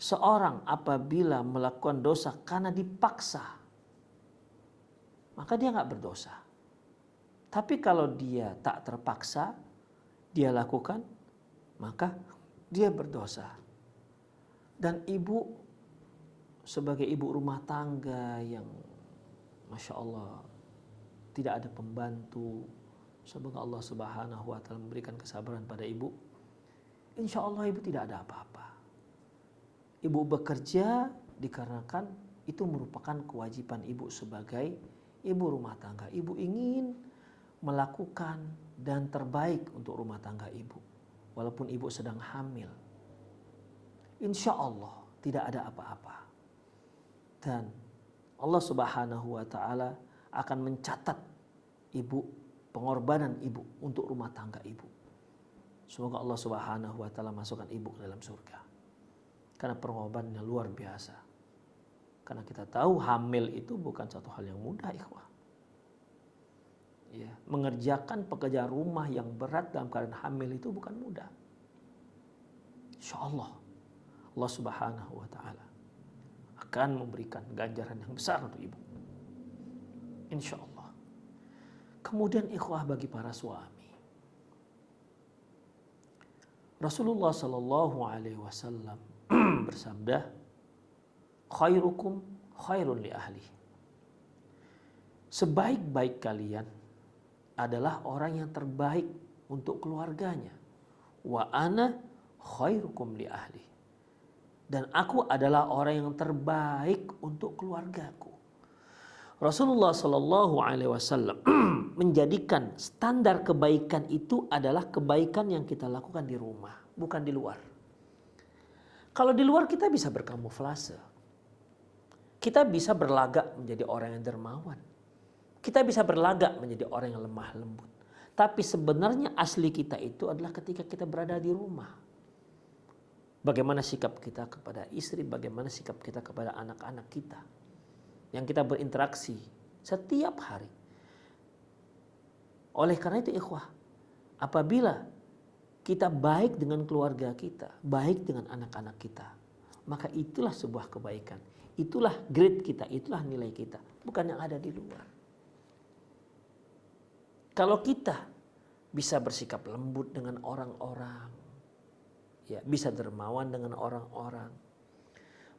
Seorang apabila melakukan dosa karena dipaksa, maka dia nggak berdosa. Tapi kalau dia tak terpaksa, dia lakukan, maka dia berdosa. Dan ibu sebagai ibu rumah tangga yang Masya Allah tidak ada pembantu, semoga Allah Subhanahu wa ta'ala memberikan kesabaran pada ibu. Insya Allah ibu tidak ada apa-apa. Ibu bekerja dikarenakan itu merupakan kewajiban ibu sebagai ibu rumah tangga. Ibu ingin melakukan dan terbaik untuk rumah tangga ibu, walaupun ibu sedang hamil. Insya Allah tidak ada apa-apa. Dan Allah Subhanahu wa taala akan mencatat ibu, pengorbanan ibu untuk rumah tangga ibu. Semoga Allah Subhanahu wa taala masukkan ibu ke dalam surga. Karena pengorbanannya luar biasa. Karena kita tahu hamil itu bukan satu hal yang mudah, ikhwah. Ya, mengerjakan pekerjaan rumah yang berat dalam keadaan hamil itu bukan mudah. Insya Allah Subhanahu wa ta'ala akan memberikan ganjaran yang besar untuk ibu. Insya Allah. Kemudian ikhwah bagi para suami, Rasulullah Sallallahu Alaihi Wasallam bersabda, khairukum khairun li ahli. Sebaik-baik kalian adalah orang yang terbaik untuk keluarganya. Wa ana khairukum li ahli. Dan aku adalah orang yang terbaik untuk keluargaku. Rasulullah Sallallahu Alaihi Wasallam menjadikan standar kebaikan itu adalah kebaikan yang kita lakukan di rumah, bukan di luar. Kalau di luar kita bisa berkamuflase, kita bisa berlagak menjadi orang yang dermawan, kita bisa berlagak menjadi orang yang lemah lembut. Tapi sebenarnya asli kita itu adalah ketika kita berada di rumah. Bagaimana sikap kita kepada istri, bagaimana sikap kita kepada anak-anak kita yang kita berinteraksi setiap hari. Oleh karena itu ikhwah, apabila kita baik dengan keluarga kita, baik dengan anak-anak kita, maka itulah sebuah kebaikan. Itulah grade kita, itulah nilai kita, bukan yang ada di luar. Kalau kita bisa bersikap lembut dengan orang-orang, ya, bisa dermawan dengan orang-orang,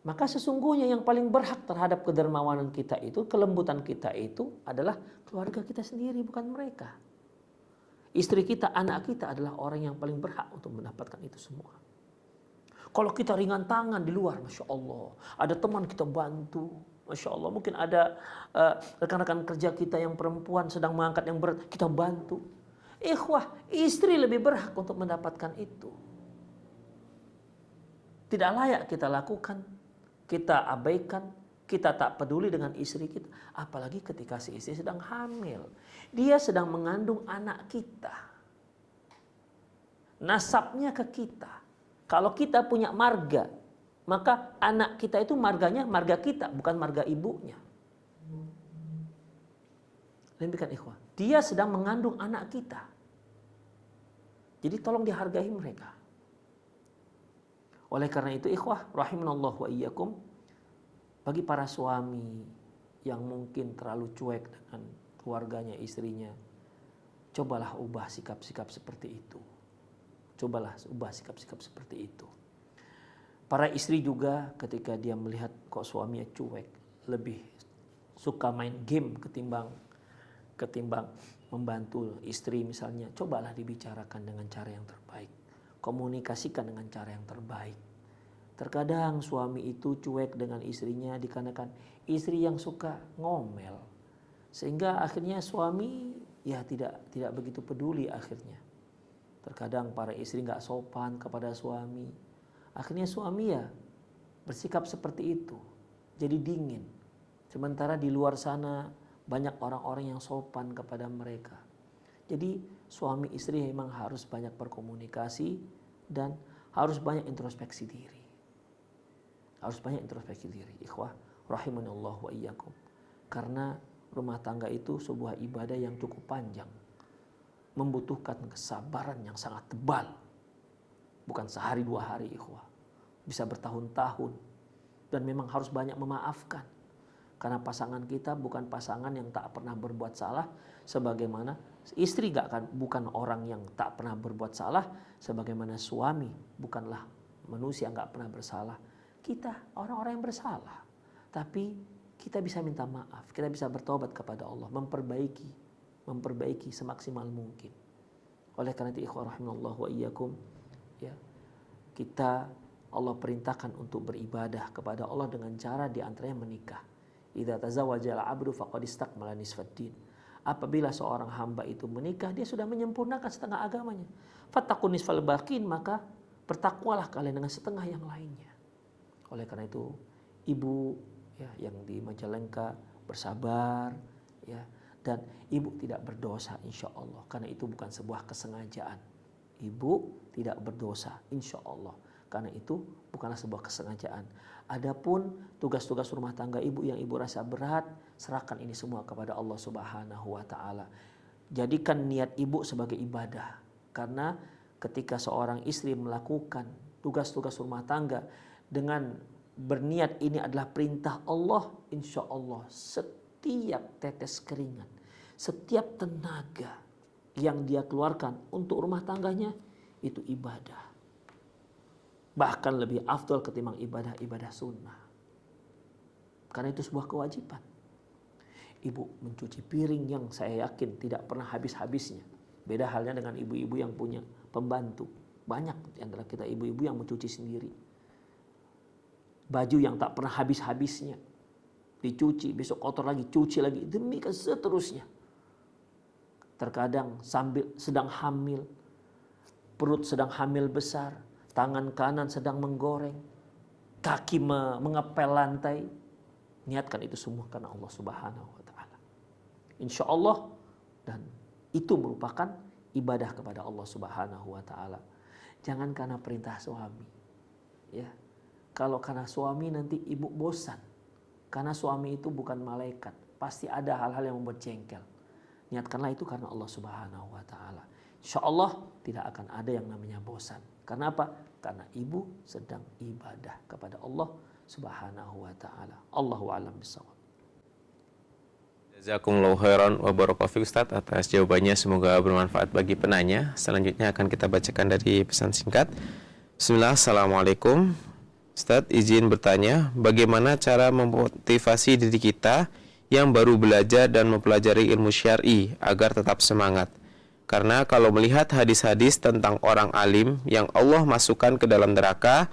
maka sesungguhnya yang paling berhak terhadap kedermawanan kita itu, kelembutan kita itu adalah keluarga kita sendiri, bukan mereka. Istri kita, anak kita adalah orang yang paling berhak untuk mendapatkan itu semua. Kalau kita ringan tangan di luar, Masya Allah, ada teman kita bantu, Masya Allah, mungkin ada rekan-rekan kerja kita yang perempuan sedang mengangkat yang berat, kita bantu. Ikhwah, istri lebih berhak untuk mendapatkan itu. Tidak layak kita lakukan, kita abaikan, kita tak peduli dengan istri kita. Apalagi ketika si istri sedang hamil. Dia sedang mengandung anak kita. Nasabnya ke kita. Kalau kita punya marga, maka anak kita itu marganya marga kita, bukan marga ibunya. Demikian ikhwah. Dia sedang mengandung anak kita. Jadi tolong dihargai mereka. Oleh karena itu ikhwah rahimanallah wa iyyakum, bagi para suami yang mungkin terlalu cuek dengan keluarganya, istrinya, cobalah ubah sikap-sikap seperti itu. Cobalah ubah sikap-sikap seperti itu. Para istri juga ketika dia melihat kok suaminya cuek, lebih suka main game ketimbang membantu istri misalnya, cobalah dibicarakan dengan cara yang terbaik. Komunikasikan dengan cara yang terbaik. Terkadang suami itu cuek dengan istrinya dikarenakan istri yang suka ngomel. Sehingga akhirnya suami ya tidak begitu peduli akhirnya. Terkadang para istri nggak sopan kepada suami. Akhirnya suami ya bersikap seperti itu. Jadi dingin. Sementara di luar sana banyak orang-orang yang sopan kepada mereka. Jadi suami istri memang harus banyak berkomunikasi dan harus banyak introspeksi diri. Harus banyak introspeksi diri. Ikhwah rahimanallah wa iyyakum. Karena rumah tangga itu sebuah ibadah yang cukup panjang. Membutuhkan kesabaran yang sangat tebal. Bukan sehari dua hari ikhwah. Bisa bertahun-tahun. Dan memang harus banyak memaafkan. Karena pasangan kita bukan pasangan yang tak pernah berbuat salah, sebagaimana istri bukan orang yang tak pernah berbuat salah, sebagaimana suami bukanlah manusia yang gak pernah bersalah. Kita orang-orang yang bersalah, tapi kita bisa minta maaf, kita bisa bertobat kepada Allah, memperbaiki semaksimal mungkin. Oleh karena itu ikhwah rahimanallah wa iyyakum, ya, kita Allah perintahkan untuk beribadah kepada Allah dengan cara diantaranya menikah. Idza tazawwaja al-'abdu faqad istakmala nisfaddin. Apabila seorang hamba itu menikah, dia sudah menyempurnakan setengah agamanya. Fattaqun nisfal baqin, maka bertakwalah kalian dengan setengah yang lainnya. Oleh karena itu, ibu ya, yang di Majalengka, bersabar, ya, dan ibu tidak berdosa insya Allah, karena itu bukan sebuah kesengajaan. Ibu tidak berdosa insya Allah, karena itu bukanlah sebuah kesengajaan. Adapun tugas-tugas rumah tangga ibu yang ibu rasa berat, serahkan ini semua kepada Allah Subhanahu wa Ta'ala. Jadikan niat ibu sebagai ibadah, karena ketika seorang istri melakukan tugas-tugas rumah tangga dengan berniat ini adalah perintah Allah, insya Allah setiap tetes keringat, setiap tenaga yang dia keluarkan untuk rumah tangganya itu ibadah. Bahkan lebih afdal ketimbang ibadah-ibadah sunnah. Karena itu sebuah kewajiban. Ibu mencuci piring yang saya yakin tidak pernah habis-habisnya. Beda halnya dengan ibu-ibu yang punya pembantu. Banyak di antara kita ibu-ibu yang mencuci sendiri. Baju yang tak pernah habis-habisnya. Dicuci, besok kotor lagi, cuci lagi. Demikian seterusnya. Terkadang sambil sedang hamil, perut sedang hamil besar, tangan kanan sedang menggoreng, kaki mengepel lantai. Niatkan itu semua karena Allah Subhanahu wa Ta'ala. Insya Allah, dan itu merupakan ibadah kepada Allah Subhanahu wa Ta'ala. Jangan karena perintah suami. Ya. Kalau karena suami nanti ibu bosan. Karena suami itu bukan malaikat. Pasti ada hal-hal yang membuat jengkel. Niatkanlah itu karena Allah Subhanahu wa Ta'ala. Insya Allah tidak akan ada yang namanya bosan. Karena apa? Karena ibu sedang ibadah kepada Allah Subhanahu wa Ta'ala. Allahu a'lam bishawab. Jazakumullahu khairan wa barakallahu fiik Ustaz atas jawabannya, semoga bermanfaat bagi penanya. Selanjutnya akan kita bacakan dari pesan singkat. Bismillah, Assalamualaikum. Ustaz, izin bertanya, bagaimana cara memotivasi diri kita yang baru belajar dan mempelajari ilmu syar'i agar tetap semangat? Karena kalau melihat hadis-hadis tentang orang alim yang Allah masukkan ke dalam neraka,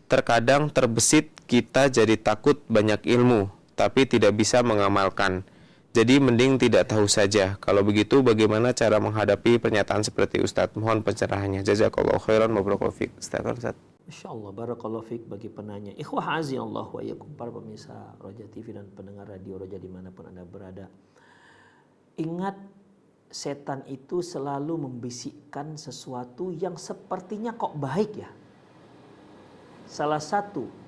terkadang terbesit kita jadi takut banyak ilmu, tapi tidak bisa mengamalkan. Jadi mending tidak tahu saja. Kalau begitu bagaimana cara menghadapi pernyataan seperti Ustadz? Mohon pencerahannya. Jazakallahu khairan wa barakallahu fiik. Ustadz. Insyaallah barakallahu fiik bagi penanya. Ikhwah azizallahu wa iyyakum, para pemirsa Roja TV dan pendengar radio Roja dimanapun Anda berada. Ingat, setan itu selalu membisikkan sesuatu yang sepertinya kok baik ya. Salah satu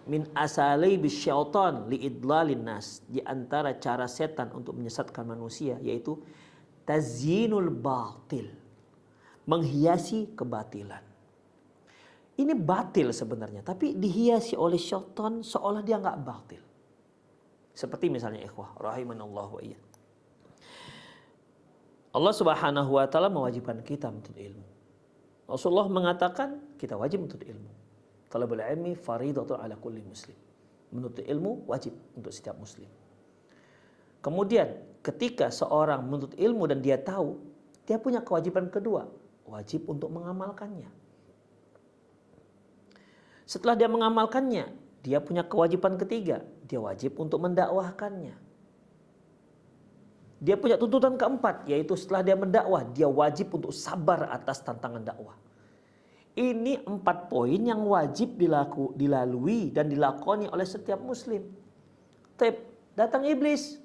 min asalai bisyaitan liidlalin nas, di antara cara setan untuk menyesatkan manusia yaitu tazyinul batil, menghiasi kebatilan. Ini batil sebenarnya, tapi dihiasi oleh syaitan seolah dia nggak batil. Seperti misalnya ikhwah rahimanallahu wa iyyakum, Allah Subhanahu wa Ta'ala mewajibkan kita menuntut ilmu. Rasulullah mengatakan kita wajib menuntut ilmu. Talabul ilmi faridatun ala kulli muslim. Menuntut ilmu wajib untuk setiap muslim. Kemudian ketika seorang menuntut ilmu dan dia tahu, dia punya kewajiban kedua, wajib untuk mengamalkannya. Setelah dia mengamalkannya, dia punya kewajiban ketiga, dia wajib untuk mendakwahkannya. Dia punya tuntutan keempat, yaitu setelah dia mendakwah, dia wajib untuk sabar atas tantangan dakwah. Ini 4 poin yang wajib dilalui dan dilakoni oleh setiap muslim. Datang iblis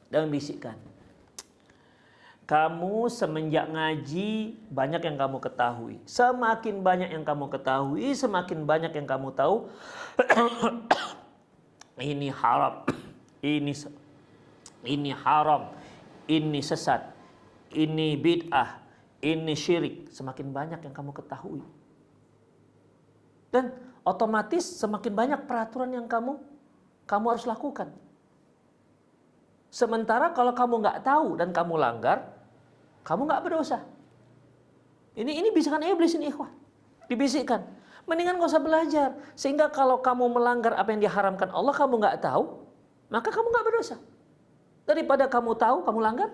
dan membisikkan, kamu semenjak ngaji banyak yang kamu ketahui. Semakin banyak yang kamu ketahui, semakin banyak yang kamu tahu. Ini haram, ini haram, ini sesat, ini bid'ah, ini syirik. Semakin banyak yang kamu ketahui, dan otomatis semakin banyak peraturan yang kamu harus lakukan. Sementara kalau kamu nggak tahu dan kamu langgar, kamu nggak berdosa. Ini bisikan iblis ini, ikhwah. Dibisikkan, mendingan nggak usah belajar, sehingga kalau kamu melanggar apa yang diharamkan Allah, kamu nggak tahu, maka kamu nggak berdosa. Daripada kamu tahu, kamu langgar,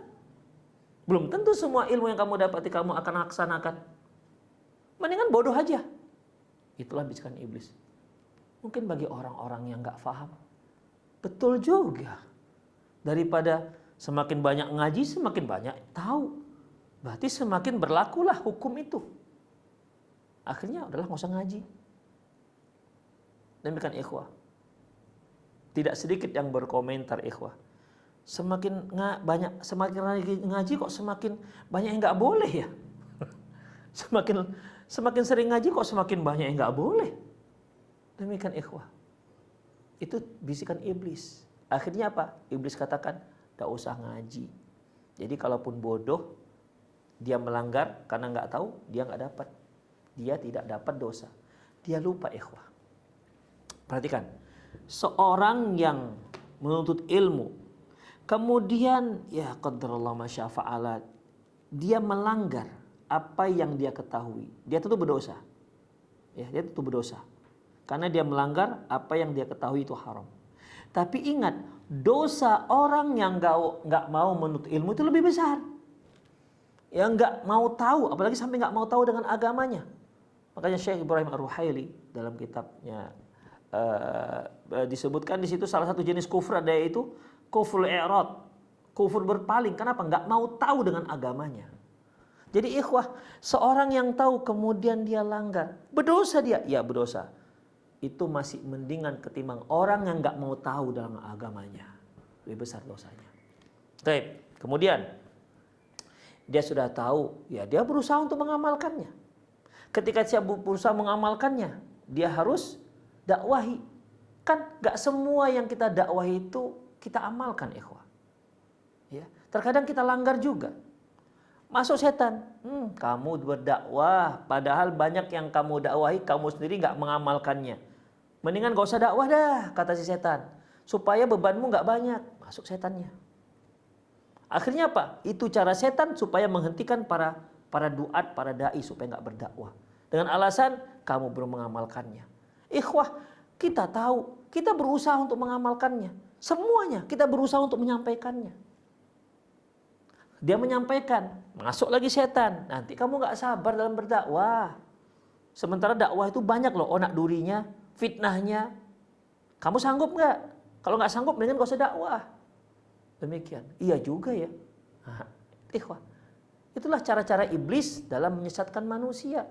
belum tentu semua ilmu yang kamu dapati kamu akan laksanakan. Mendingan bodoh aja. Itulah bisikan iblis. Mungkin bagi orang-orang yang nggak paham, betul juga. Daripada semakin banyak ngaji, semakin banyak tahu. Berarti semakin berlakulah hukum itu. Akhirnya udahlah nggak usah ngaji. Demikian ikhwah. Tidak sedikit yang berkomentar ikhwah. Semakin ngaji kok semakin banyak yang nggak boleh ya. Semakin sering ngaji kok semakin banyak yang nggak boleh. Demikian ikhwah. Itu bisikan iblis. Akhirnya apa? Iblis katakan, tidak usah ngaji. Jadi kalaupun bodoh, dia melanggar karena nggak tahu, dia nggak dapat. Dia tidak dapat dosa. Dia lupa ikhwah. Perhatikan, seorang yang menuntut ilmu, kemudian ya qadarullah masyafa'alat, dia melanggar apa yang dia ketahui, dia tentu berdosa. Ya, dia tentu berdosa. Karena dia melanggar apa yang dia ketahui itu haram. Tapi ingat, dosa orang yang nggak mau menuntut ilmu itu lebih besar. Yang nggak mau tahu, apalagi sampai nggak mau tahu dengan agamanya. Makanya Syekh Ibrahim Ar-Ruhaili dalam kitabnya disebutkan di situ salah satu jenis kufur ada yaitu kufur i'rad, kufur berpaling. Kenapa? Nggak mau tahu dengan agamanya. Jadi ikhwah, seorang yang tahu kemudian dia langgar, berdosa dia, ya berdosa. Itu masih mendingan ketimbang orang yang nggak mau tahu dalam agamanya, lebih besar dosanya. Baik, kemudian dia sudah tahu, ya dia berusaha untuk mengamalkannya. Ketika dia berusaha mengamalkannya, dia harus dakwahi. Kan nggak semua yang kita dakwahi itu kita amalkan, ikhwah. Ya, terkadang kita langgar juga. Masuk setan, kamu berdakwah, padahal banyak yang kamu dakwahi, kamu sendiri nggak mengamalkannya. Mendingan gak usah dakwah dah, kata si setan, supaya bebanmu nggak banyak. Masuk setannya. Akhirnya apa? Itu cara setan supaya menghentikan para duat, para dai supaya nggak berdakwah. Dengan alasan kamu belum mengamalkannya. Ikhwah, kita tahu, kita berusaha untuk mengamalkannya. Semuanya kita berusaha untuk menyampaikannya. Dia menyampaikan, masuk lagi setan. Nanti kamu nggak sabar dalam berdakwah. Sementara dakwah itu banyak loh onak durinya, fitnahnya. Kamu sanggup nggak? Kalau nggak sanggup, mendingan gak usah dakwah. Demikian. Iya juga ya. Ikhwah, itulah cara-cara iblis dalam menyesatkan manusia.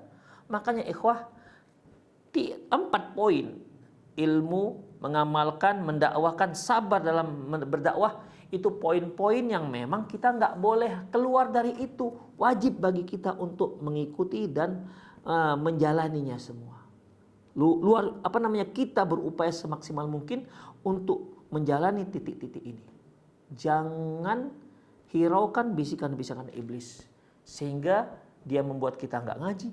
Makanya ikhwah, di 4 poin, ilmu, mengamalkan, mendakwahkan, sabar dalam berdakwah, itu poin-poin yang memang kita nggak boleh keluar dari itu. Wajib bagi kita untuk mengikuti dan menjalaninya semua. Kita berupaya semaksimal mungkin untuk menjalani titik-titik ini. Jangan hiraukan bisikan-bisikan iblis sehingga dia membuat kita nggak ngaji,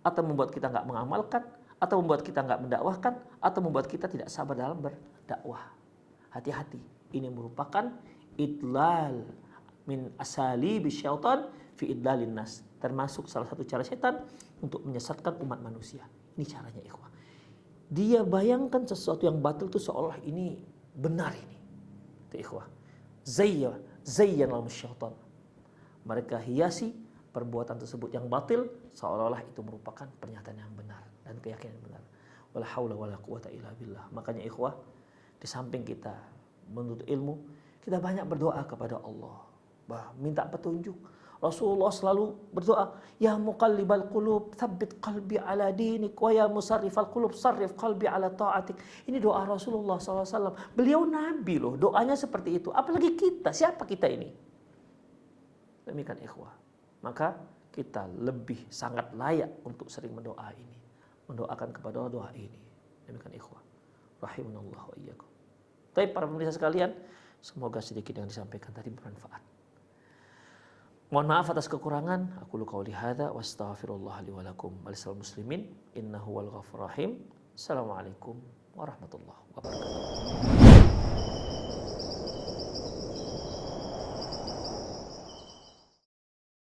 atau membuat kita nggak mengamalkan, atau membuat kita nggak mendakwahkan, atau membuat kita tidak sabar dalam berdakwah. Hati-hati, ini merupakan idlal min asali bisyaitan fi idlalin nas, termasuk salah satu cara setan untuk menyesatkan umat manusia. Ini caranya ikhwah. Dia bayangkan sesuatu yang batil itu seolah ini benar ini. Itu ikhwah. Zayyan lahum syaitan. Mereka hiasi perbuatan tersebut yang batil seolah-olah itu merupakan pernyataan yang benar dan keyakinan yang benar. Wala haula wala quwata illa billah. Makanya ikhwah, di samping kita menuntut ilmu, kita banyak berdoa kepada Allah, minta petunjuk. Rasulullah selalu berdoa, ya muqallibal qulub tsabbit qalbi ala dinik, wa ya musarrifal qulub sarrif qalbi ala ta'atik. Ini doa Rasulullah SAW. Beliau nabi loh, doanya seperti itu. Apalagi kita, siapa kita ini? Demikian ikhwah. Maka kita lebih sangat layak untuk sering mendoa ini, mendoakan kepada Allah doa ini. Demikian ikhwah. Rahimunallah wa iyyakum. Tapi para pemirsa sekalian, semoga sedikit yang disampaikan tadi bermanfaat. Mohon maaf atas kekurangan. Aku qauli hadza wa astaghfirullah li wa lakum wa lisal muslimin innahu wal ghafurur rahim. Assalamualaikum warahmatullahi wabarakatuh.